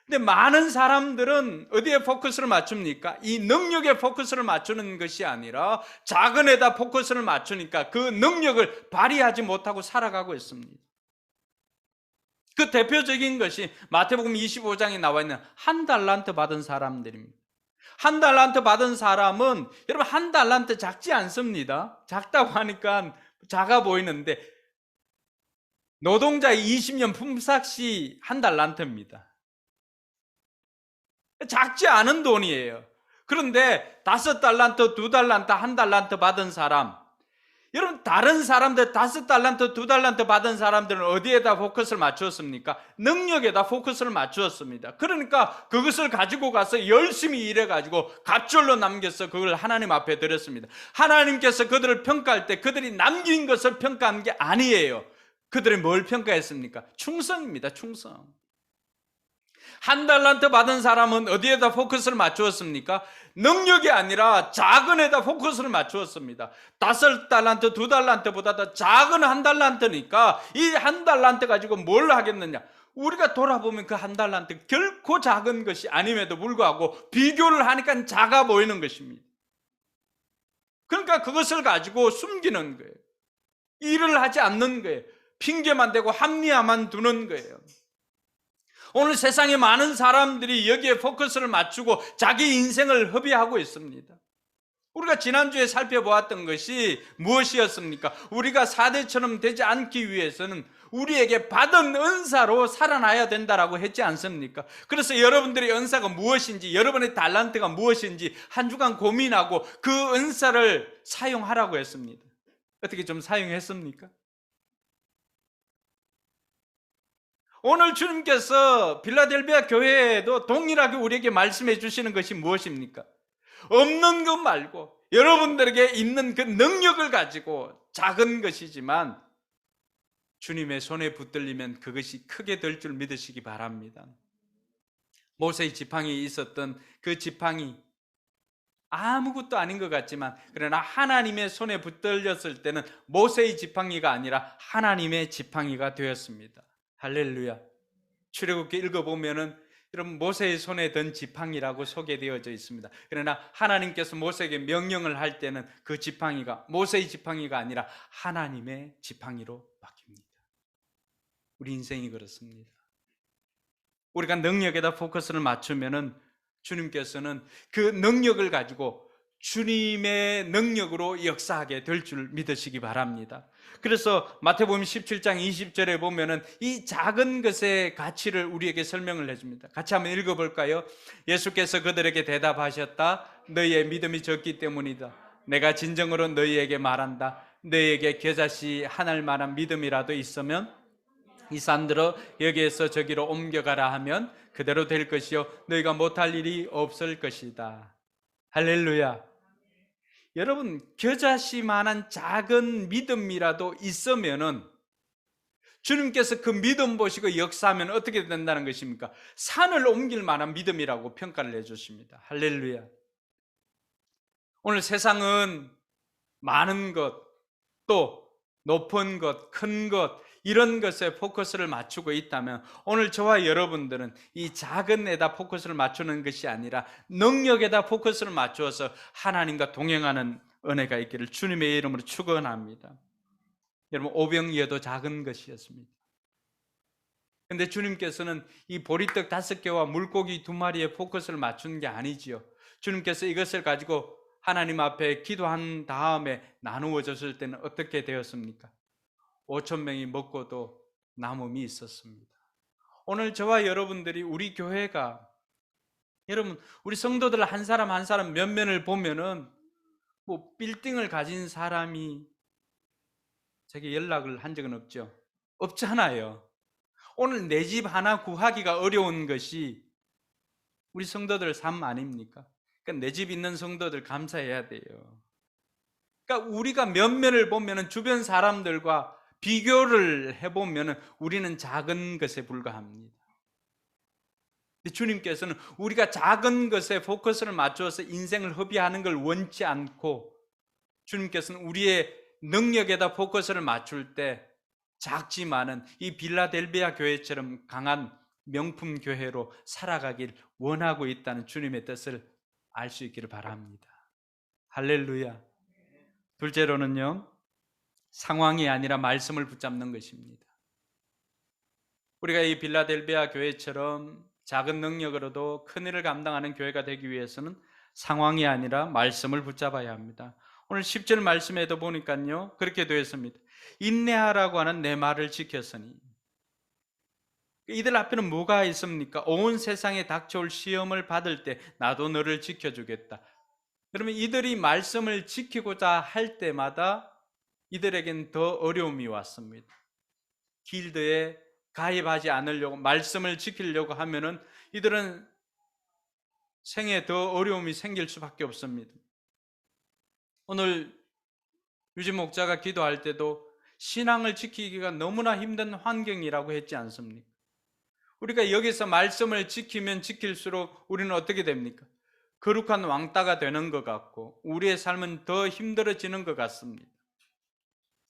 근데 많은 사람들은 어디에 포커스를 맞춥니까? 이 능력에 포커스를 맞추는 것이 아니라 작은 애다 포커스를 맞추니까 그 능력을 발휘하지 못하고 살아가고 있습니다. 그 대표적인 것이 마태복음 25장에 나와 있는 한 달란트 받은 사람들입니다. 한 달란트 받은 사람은 여러분 한 달란트 작지 않습니다. 작다고 하니까 작아 보이는데 노동자의 20년 품삯이 한 달란트입니다. 작지 않은 돈이에요. 그런데 5달란트, 2달란트, 1달란트 받은 사람, 여러분 다른 사람들 5달란트, 2달란트 받은 사람들은 어디에다 포커스를 맞추었습니까? 능력에다 포커스를 맞추었습니다. 그러니까 그것을 가지고 가서 열심히 일해가지고 갑절로 남겨서 그걸 하나님 앞에 드렸습니다. 하나님께서 그들을 평가할 때 그들이 남긴 것을 평가한 게 아니에요. 그들이 뭘 평가했습니까? 충성입니다. 충성. 1달란트 받은 사람은 어디에다 포커스를 맞추었습니까? 능력이 아니라 작은 애다 포커스를 맞추었습니다. 5달란트, 2달란트보다 더 작은 1달란트니까 이 1달란트 가지고 뭘 하겠느냐? 우리가 돌아보면 그 1달란트 결코 작은 것이 아님에도 불구하고 비교를 하니까 작아 보이는 것입니다. 그러니까 그것을 가지고 숨기는 거예요. 일을 하지 않는 거예요. 핑계만 대고 합리화만 두는 거예요. 오늘 세상에 많은 사람들이 여기에 포커스를 맞추고 자기 인생을 허비하고 있습니다. 우리가 지난주에 살펴보았던 것이 무엇이었습니까? 우리가 사대처럼 되지 않기 위해서는 우리에게 받은 은사로 살아나야 된다라고 했지 않습니까? 그래서 여러분들의 은사가 무엇인지, 여러분의 달란트가 무엇인지 한 주간 고민하고 그 은사를 사용하라고 했습니다. 어떻게 좀 사용했습니까? 오늘 주님께서 빌라델비아 교회에도 동일하게 우리에게 말씀해 주시는 것이 무엇입니까? 없는 것 말고 여러분들에게 있는 그 능력을 가지고 작은 것이지만 주님의 손에 붙들리면 그것이 크게 될 줄 믿으시기 바랍니다. 모세의 지팡이 있었던 그 지팡이 아무것도 아닌 것 같지만 그러나 하나님의 손에 붙들렸을 때는 모세의 지팡이가 아니라 하나님의 지팡이가 되었습니다. 할렐루야. 출애굽기 읽어보면은 여러분 모세의 손에 든 지팡이라고 소개되어져 있습니다. 그러나 하나님께서 모세에게 명령을 할 때는 그 지팡이가 모세의 지팡이가 아니라 하나님의 지팡이로 바뀝니다. 우리 인생이 그렇습니다. 우리가 능력에다 포커스를 맞추면은 주님께서는 그 능력을 가지고 주님의 능력으로 역사하게 될 줄 믿으시기 바랍니다. 그래서 마태복음 17장 20절에 보면은 이 작은 것의 가치를 우리에게 설명을 해줍니다. 같이 한번 읽어볼까요? 예수께서 그들에게 대답하셨다. 너희의 믿음이 적기 때문이다. 내가 진정으로 너희에게 말한다. 너희에게 겨자씨 하나일 만한 믿음이라도 있으면 이 산들어 여기에서 저기로 옮겨가라 하면 그대로 될 것이요 너희가 못할 일이 없을 것이다. 할렐루야. 여러분 겨자씨만한 작은 믿음이라도 있으면은 주님께서 그 믿음 보시고 역사하면 어떻게 된다는 것입니까? 산을 옮길 만한 믿음이라고 평가를 해주십니다. 할렐루야. 오늘 세상은 많은 것, 또 높은 것, 큰 것, 이런 것에 포커스를 맞추고 있다면 오늘 저와 여러분들은 이 작은 애다 포커스를 맞추는 것이 아니라 능력에다 포커스를 맞추어서 하나님과 동행하는 은혜가 있기를 주님의 이름으로 축원합니다. 여러분, 오병이어도 작은 것이었습니다. 근데 주님께서는 이 보리떡 5개와 물고기 2마리에 포커스를 맞춘 게 아니지요. 주님께서 이것을 가지고 하나님 앞에 기도한 다음에 나누어 줬을 때는 어떻게 되었습니까? 5,000명이 먹고도 남음이 있었습니다. 오늘 저와 여러분들이 우리 교회가, 여러분 우리 성도들 한 사람 한 사람 면면을 보면은 뭐 빌딩을 가진 사람이 제게 연락을 한 적은 없죠. 없잖아요. 오늘 내 집 하나 구하기가 어려운 것이 우리 성도들 삶 아닙니까? 그러니까 내 집 있는 성도들 감사해야 돼요. 그러니까 우리가 면면을 보면은 주변 사람들과 비교를 해보면은 우리는 작은 것에 불과합니다. 주님께서는 우리가 작은 것에 포커스를 맞춰서 인생을 허비하는 걸 원치 않고, 주님께서는 우리의 능력에다 포커스를 맞출 때 작지만은 이 빌라델비아 교회처럼 강한 명품 교회로 살아가길 원하고 있다는 주님의 뜻을 알 수 있기를 바랍니다. 할렐루야. 둘째로는요, 상황이 아니라 말씀을 붙잡는 것입니다. 우리가 이 빌라델비아 교회처럼 작은 능력으로도 큰 일을 감당하는 교회가 되기 위해서는 상황이 아니라 말씀을 붙잡아야 합니다. 오늘 10절 말씀에도 보니까요, 그렇게 되어 있습니다. 인내하라고 하는 내 말을 지켰으니. 이들 앞에는 뭐가 있습니까? 온 세상에 닥쳐올 시험을 받을 때 나도 너를 지켜주겠다. 그러면 이들이 말씀을 지키고자 할 때마다 이들에겐 더 어려움이 왔습니다. 길드에 가입하지 않으려고, 말씀을 지키려고 하면은 이들은 생에 더 어려움이 생길 수밖에 없습니다. 오늘 유진 목자가 기도할 때도 신앙을 지키기가 너무나 힘든 환경이라고 했지 않습니까? 우리가 여기서 말씀을 지키면 지킬수록 우리는 어떻게 됩니까? 거룩한 왕따가 되는 것 같고 우리의 삶은 더 힘들어지는 것 같습니다.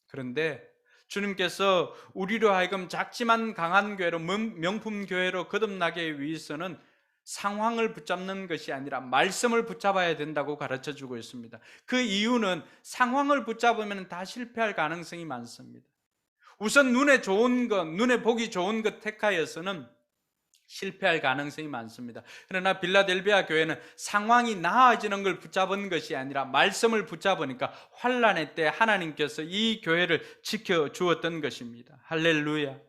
그런데 주님께서 우리로 하여금 작지만 강한 교회로, 명품 교회로 거듭나기 위해서는 상황을 붙잡는 것이 아니라 말씀을 붙잡아야 된다고 가르쳐 주고 있습니다. 그 이유는 상황을 붙잡으면 다 실패할 가능성이 많습니다. 우선 눈에 좋은 것, 눈에 보기 좋은 것 택하여서는 실패할 가능성이 많습니다. 그러나 빌라델비아 교회는 상황이 나아지는 걸 붙잡은 것이 아니라 말씀을 붙잡으니까 환난의 때 하나님께서 이 교회를 지켜주었던 것입니다. 할렐루야.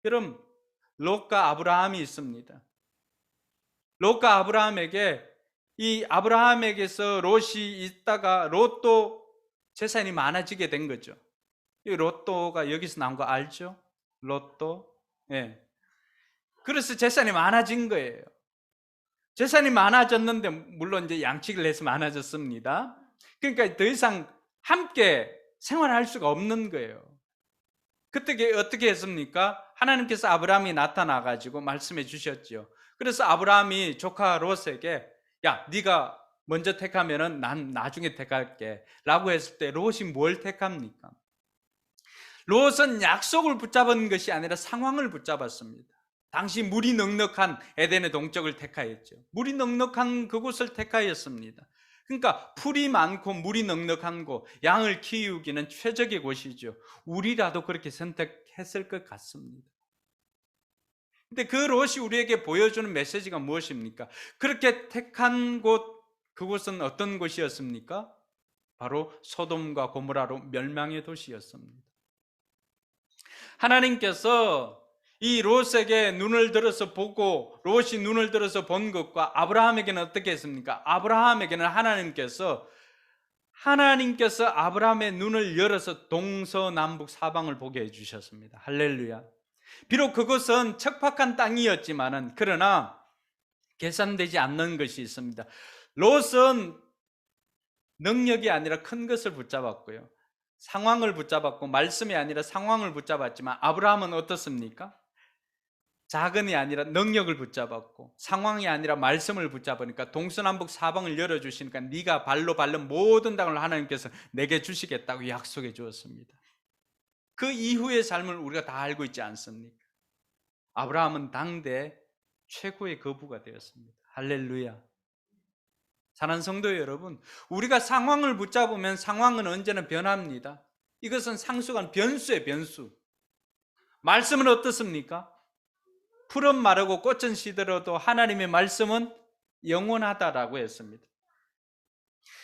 여러분, 롯과 아브라함이 있습니다. 롯과 아브라함에게, 이 아브라함에게서 롯이 있다가 롯도 재산이 많아지게 된 거죠. 이 롯도가 여기서 나온 거 알죠? 롯도. 예. 그래서 재산이 많아진 거예요. 재산이 많아졌는데 물론 이제 양측을 해서 많아졌습니다. 그러니까 더 이상 함께 생활할 수가 없는 거예요. 그때 어떻게 했습니까? 하나님께서 아브라함이 나타나가지고 말씀해 주셨죠. 그래서 아브라함이 조카 롯에게 야, 네가 먼저 택하면은 난 나중에 택할게 라고 했을 때 롯이 뭘 택합니까? 롯은 약속을 붙잡은 것이 아니라 상황을 붙잡았습니다. 당시 물이 넉넉한 에덴의 동쪽을 택하였죠. 물이 넉넉한 그곳을 택하였습니다. 그러니까 풀이 많고 물이 넉넉한 곳, 양을 키우기는 최적의 곳이죠. 우리라도 그렇게 선택했을 것 같습니다. 근데 그 롯이 우리에게 보여주는 메시지가 무엇입니까? 그렇게 택한 곳, 그곳은 어떤 곳이었습니까? 바로 소돔과 고모라로 멸망의 도시였습니다. 하나님께서 이 롯에게 눈을 들어서 보고 롯이 눈을 들어서 본 것과 아브라함에게는 어떻게 했습니까? 아브라함에게는 하나님께서 아브라함의 눈을 열어서 동서남북 사방을 보게 해주셨습니다. 할렐루야. 비록 그것은 척박한 땅이었지만은 그러나 계산되지 않는 것이 있습니다. 롯은 능력이 아니라 큰 것을 붙잡았고요. 상황을 붙잡았고 말씀이 아니라 상황을 붙잡았지만 아브라함은 어떻습니까? 작은이 아니라 능력을 붙잡았고 상황이 아니라 말씀을 붙잡으니까 동서남북 사방을 열어주시니까 네가 발로 밟는 모든 땅을 하나님께서 내게 주시겠다고 약속해 주었습니다. 그 이후의 삶을 우리가 다 알고 있지 않습니까? 아브라함은 당대 최고의 거부가 되었습니다. 할렐루야. 사랑하는 성도 여러분, 우리가 상황을 붙잡으면 상황은 언제나 변합니다. 이것은 상수간 변수의 변수. 말씀은 어떻습니까? 풀은 마르고 꽃은 시들어도 하나님의 말씀은 영원하다라고 했습니다.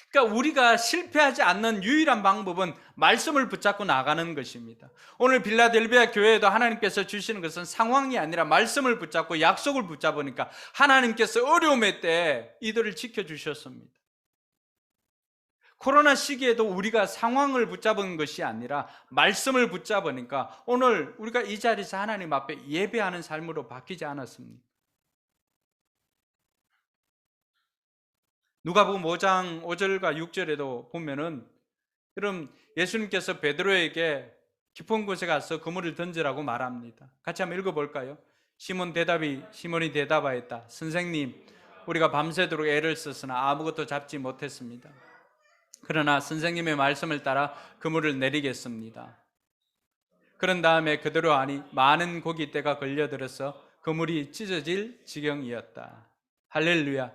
그러니까 우리가 실패하지 않는 유일한 방법은 말씀을 붙잡고 나가는 것입니다. 오늘 빌라델비아 교회에도 하나님께서 주시는 것은 상황이 아니라 말씀을 붙잡고 약속을 붙잡으니까 하나님께서 어려움의 때에 이들을 지켜주셨습니다. 코로나 시기에도 우리가 상황을 붙잡은 것이 아니라 말씀을 붙잡으니까 오늘 우리가 이 자리에서 하나님 앞에 예배하는 삶으로 바뀌지 않았습니까? 누가복음 5장 5절과 6절에도 보면은 여러분 예수님께서 베드로에게 깊은 곳에 가서 그물을 던지라고 말합니다. 같이 한번 읽어볼까요? 시몬이 대답하였다. 선생님, 우리가 밤새도록 애를 썼으나 아무것도 잡지 못했습니다. 그러나 선생님의 말씀을 따라 그물을 내리겠습니다. 그런 다음에 그대로 하니 많은 고깃대가 걸려들어서 그물이 찢어질 지경이었다. 할렐루야.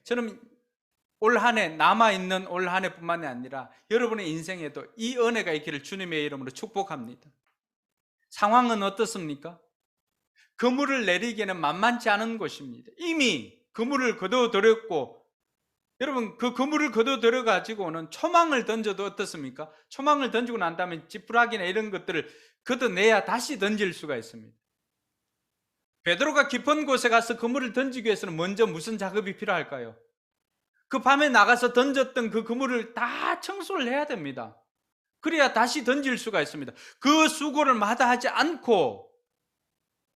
저는 올 한 해, 남아있는 올 한 해뿐만이 아니라 여러분의 인생에도 이 은혜가 있기를 주님의 이름으로 축복합니다. 상황은 어떻습니까? 그물을 내리기에는 만만치 않은 곳입니다. 이미 그물을 거둬들였고, 여러분 그 그물을 거둬들여가지고는 초망을 던져도 어떻습니까? 초망을 던지고 난 다음에 지푸라기나 이런 것들을 걷어내야 다시 던질 수가 있습니다. 베드로가 깊은 곳에 가서 그물을 던지기 위해서는 먼저 무슨 작업이 필요할까요? 그 밤에 나가서 던졌던 그 그물을 다 청소를 해야 됩니다. 그래야 다시 던질 수가 있습니다. 그 수고를 마다하지 않고,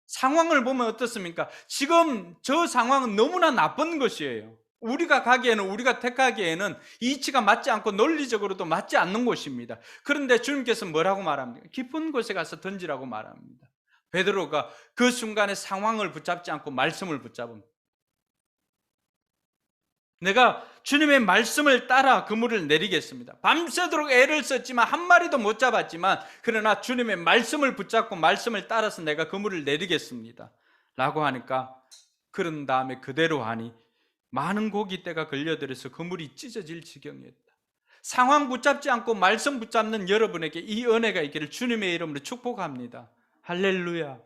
상황을 보면 어떻습니까? 지금 저 상황은 너무나 나쁜 것이에요. 우리가 가기에는, 우리가 택하기에는 이치가 맞지 않고 논리적으로도 맞지 않는 곳입니다. 그런데 주님께서 뭐라고 말합니까? 깊은 곳에 가서 던지라고 말합니다. 베드로가 그 순간에 상황을 붙잡지 않고 말씀을 붙잡습니다. 내가 주님의 말씀을 따라 그물을 내리겠습니다. 밤새도록 애를 썼지만 한 마리도 못 잡았지만, 그러나 주님의 말씀을 붙잡고 말씀을 따라서 내가 그물을 내리겠습니다 라고 하니까, 그런 다음에 그대로 하니 많은 고깃대가 걸려들어서 그물이 찢어질 지경이었다. 상황 붙잡지 않고 말씀 붙잡는 여러분에게 이 은혜가 있기를 주님의 이름으로 축복합니다. 할렐루야.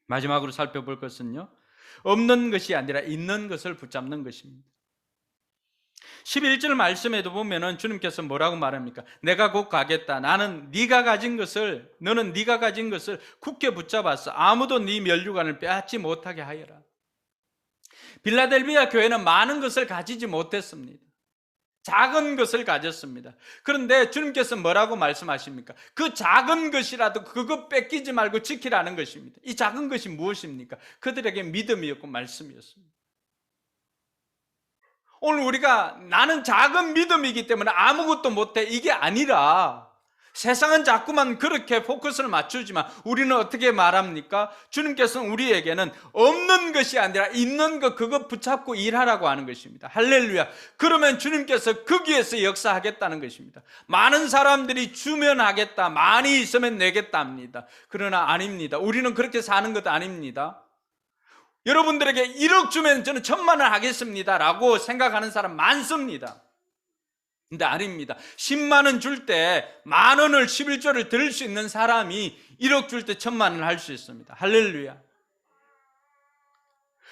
마지막으로 살펴볼 것은요, 없는 것이 아니라 있는 것을 붙잡는 것입니다. 11절 말씀에도 보면은 주님께서 뭐라고 말합니까? 내가 곧 가겠다. 너는 네가 가진 것을 굳게 붙잡았어. 아무도 네 면류관을 빼앗지 못하게 하여라. 빌라델비아 교회는 많은 것을 가지지 못했습니다. 작은 것을 가졌습니다. 그런데 주님께서 뭐라고 말씀하십니까? 그 작은 것이라도 그거 뺏기지 말고 지키라는 것입니다. 이 작은 것이 무엇입니까? 그들에게 믿음이었고 말씀이었습니다. 오늘 우리가 나는 작은 믿음이기 때문에 아무것도 못해, 이게 아니라, 세상은 자꾸만 그렇게 포커스를 맞추지만 우리는 어떻게 말합니까? 주님께서는 우리에게는 없는 것이 아니라 있는 것, 그거 붙잡고 일하라고 하는 것입니다. 할렐루야. 그러면 주님께서 거기에서 역사하겠다는 것입니다. 많은 사람들이 주면 하겠다, 많이 있으면 내겠다 합니다. 그러나 아닙니다. 우리는 그렇게 사는 것 아닙니다. 여러분들에게 1억 주면 저는 1,000만 원 하겠습니다 라고 생각하는 사람 많습니다. 근데 아닙니다. 10만 원 줄 때 10,000원을 11조를 드릴 수 있는 사람이 1억 줄 때 1,000만 원을 할 수 있습니다. 할렐루야.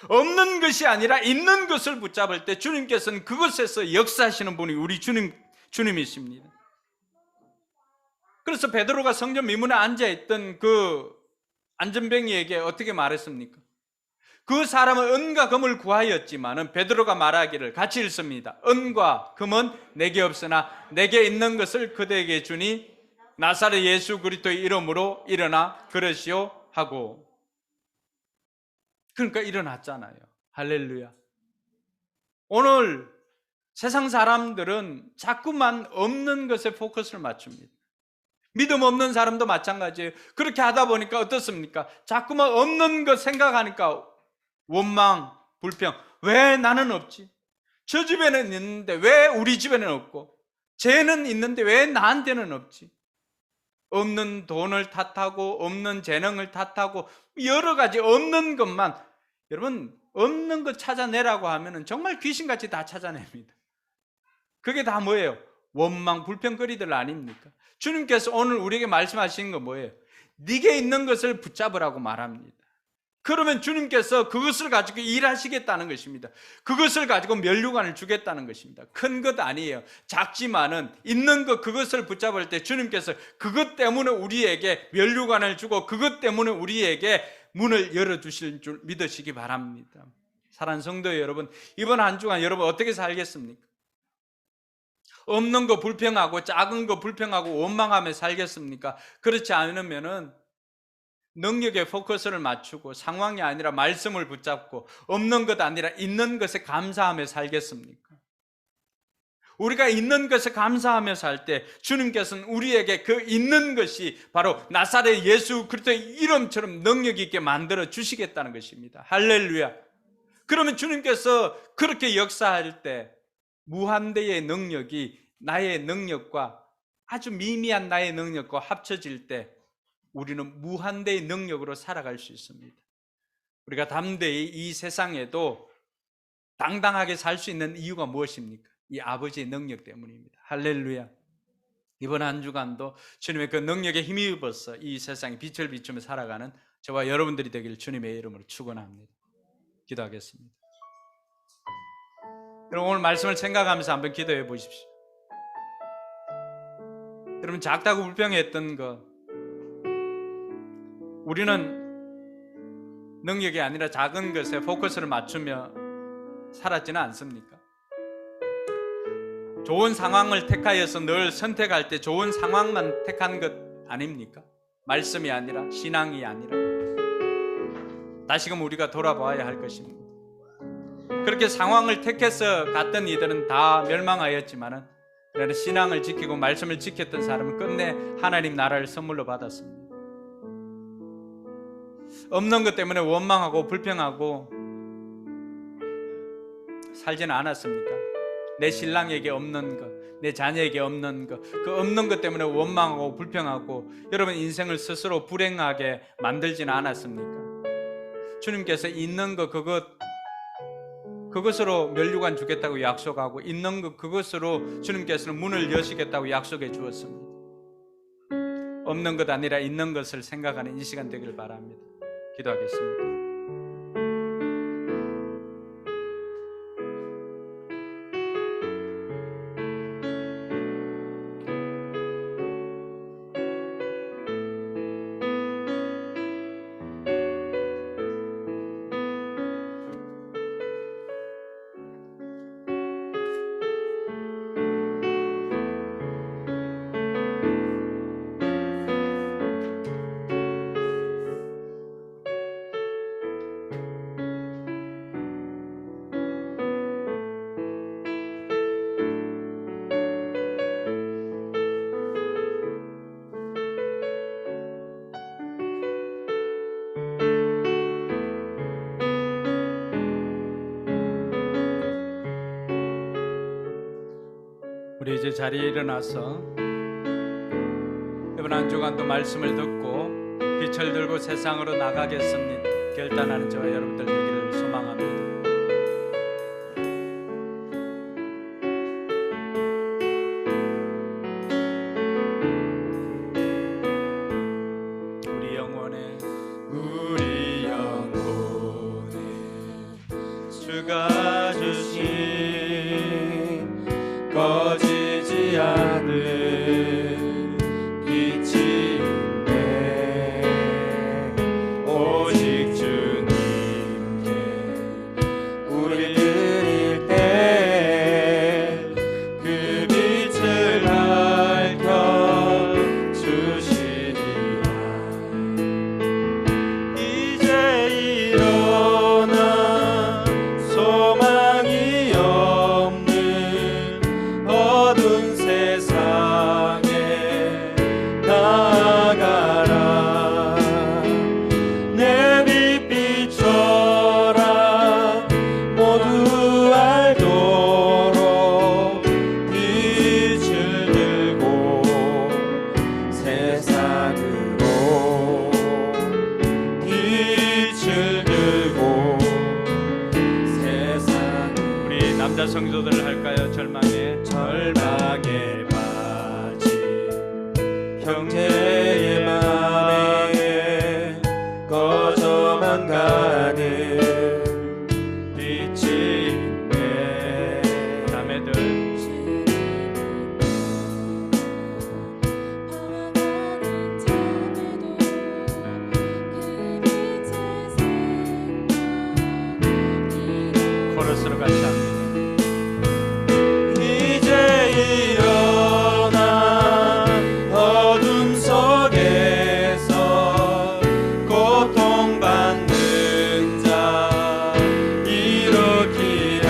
없는 것이 아니라 있는 것을 붙잡을 때 주님께서는 그것에서 역사하시는 분이 우리 주님이십니다. 그래서 베드로가 성전 미문에 앉아있던 그 안전뱅이에게 어떻게 말했습니까? 그 사람은 은과 금을 구하였지만은 베드로가 말하기를, 같이 읽습니다. 은과 금은 내게 없으나 내게 있는 것을 그대에게 주니 나사렛 예수 그리스도의 이름으로 일어나 그러시오 하고. 그러니까 일어났잖아요. 할렐루야. 오늘 세상 사람들은 자꾸만 없는 것에 포커스를 맞춥니다. 믿음 없는 사람도 마찬가지예요. 그렇게 하다 보니까 어떻습니까? 자꾸만 없는 것 생각하니까 원망, 불평. 왜 나는 없지? 저 집에는 있는데 왜 우리 집에는 없고, 쟤는 있는데 왜 나한테는 없지? 없는 돈을 탓하고 없는 재능을 탓하고 여러 가지 없는 것만, 여러분 없는 것 찾아내라고 하면은 정말 귀신같이 다 찾아냅니다. 그게 다 뭐예요? 원망, 불평거리들 아닙니까? 주님께서 오늘 우리에게 말씀하시는 건 뭐예요? 네게 있는 것을 붙잡으라고 말합니다. 그러면 주님께서 그것을 가지고 일하시겠다는 것입니다. 그것을 가지고 면류관을 주겠다는 것입니다. 큰 것 아니에요. 작지만은 있는 것, 그것을 붙잡을 때 주님께서 그것 때문에 우리에게 면류관을 주고 그것 때문에 우리에게 문을 열어주실 줄 믿으시기 바랍니다. 사랑하는 성도 여러분, 이번 한 주간 여러분 어떻게 살겠습니까? 없는 거 불평하고 작은 거 불평하고 원망하며 살겠습니까? 그렇지 않으면은 능력에 포커스를 맞추고 상황이 아니라 말씀을 붙잡고 없는 것 아니라 있는 것에 감사하며 살겠습니까? 우리가 있는 것에 감사하며 살 때 주님께서는 우리에게 그 있는 것이 바로 나사렛 예수 그리스도의 이름처럼 능력 있게 만들어 주시겠다는 것입니다. 할렐루야. 그러면 주님께서 그렇게 역사할 때 무한대의 능력이 나의 능력과 아주 미미한 나의 능력과 합쳐질 때 우리는 무한대의 능력으로 살아갈 수 있습니다. 우리가 담대히 이 세상에도 당당하게 살 수 있는 이유가 무엇입니까? 이 아버지의 능력 때문입니다. 할렐루야. 이번 한 주간도 주님의 그 능력에 힘입어서 이 세상에 빛을 비추며 살아가는 저와 여러분들이 되기를 주님의 이름으로 축원합니다. 기도하겠습니다. 여러분 오늘 말씀을 생각하면서 한번 기도해 보십시오. 여러분 작다고 불평했던 거, 우리는 능력이 아니라 작은 것에 포커스를 맞추며 살았지는 않습니까? 좋은 상황을 택하여서 늘 선택할 때 좋은 상황만 택한 것 아닙니까? 말씀이 아니라, 신앙이 아니라. 다시금 우리가 돌아봐야 할 것입니다. 그렇게 상황을 택해서 갔던 이들은 다 멸망하였지만은 그러나 신앙을 지키고 말씀을 지켰던 사람은 끝내 하나님 나라를 선물로 받았습니다. 없는 것 때문에 원망하고 불평하고 살지는 않았습니까? 내 신랑에게 없는 것, 내 자녀에게 없는 것, 그 없는 것 때문에 원망하고 불평하고 여러분 인생을 스스로 불행하게 만들지는 않았습니까? 주님께서 있는 것 그것으로 면류관 주겠다고 약속하고 있는 것 그것으로 주님께서는 문을 여시겠다고 약속해 주었습니다. 없는 것 아니라 있는 것을 생각하는 이 시간 되기를 바랍니다. 기도하겠습니다. 우리 이제 자리에 일어나서 이번 한 주간도 말씀을 듣고 빛을 들고 세상으로 나가겠습니다. 결단하는 저와 여러분들 되기를 소망합니다. 우리 영혼에 주가 주신 꺼지지 않은 빛이 있네. 오직 주님께 형제의 맘에 꺼져만 가는 빛이 있네. 자매들 코러스로 같이 합니다. 이제 일어나 어둠 속에서 고통받는 자 일으키라.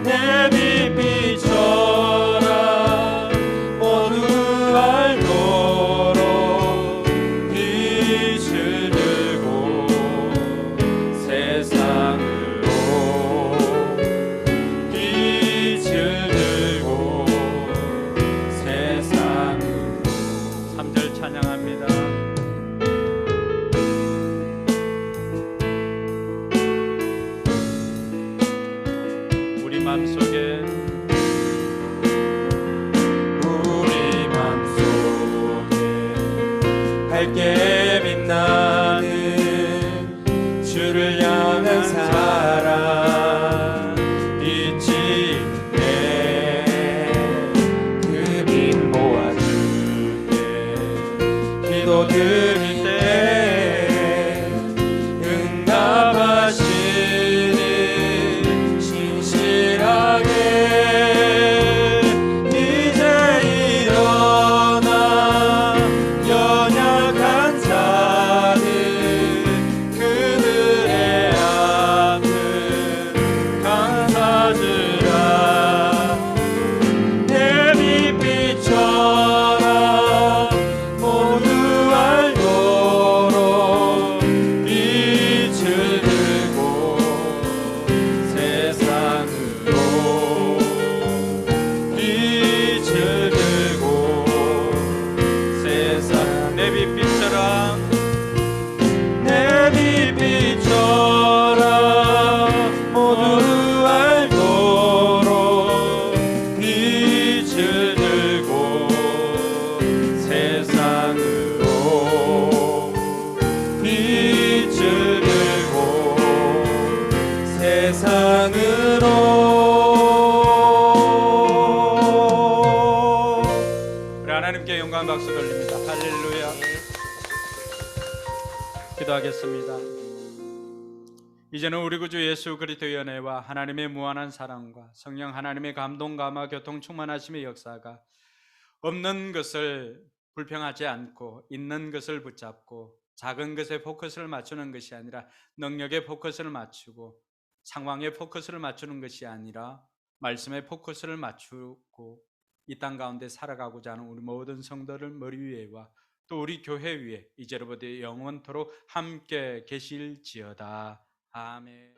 내 빛 비춰라. 모두 알도록 빛을 들고 세상으로 빛을 들고 세상으로. 3절 찬양합니다. 우리 마음속에 우리 맘속에 밝게 빛나는 주를 향한 사랑 빛이 있네. 그 빛 모아줄게. 기도 드릴 때 응답하시는 신실하게 이제 일어나 연약한 자들 그들의 아픔 감사주라. 내 빛 비춰라. 모두 알도록 빛을 들고 세상으로 빛을 들고 세상. 내 빛 비춰라. 내 빛 비춰라. 모두 알도록 빛을 들고 세상으로 빛을 들고 세상으로. 우리 하나님께 영광 박수 돌립니다. 할렐루야. 기도하겠습니다. 이제는 우리 구주 예수 그리스도의 은혜와 하나님의 무한한 사랑과 성령 하나님의 감동 감화 교통 충만하심의 역사가 없는 것을 불평하지 않고 있는 것을 붙잡고 작은 것에 포커스를 맞추는 것이 아니라 능력에 포커스를 맞추고 상황에 포커스를 맞추는 것이 아니라 말씀에 포커스를 맞추고 이 땅 가운데 살아가고자 하는 우리 모든 성도를 머리 위에와 또 우리 교회 위에 이제로부터 영원토록 함께 계실지어다. 아멘.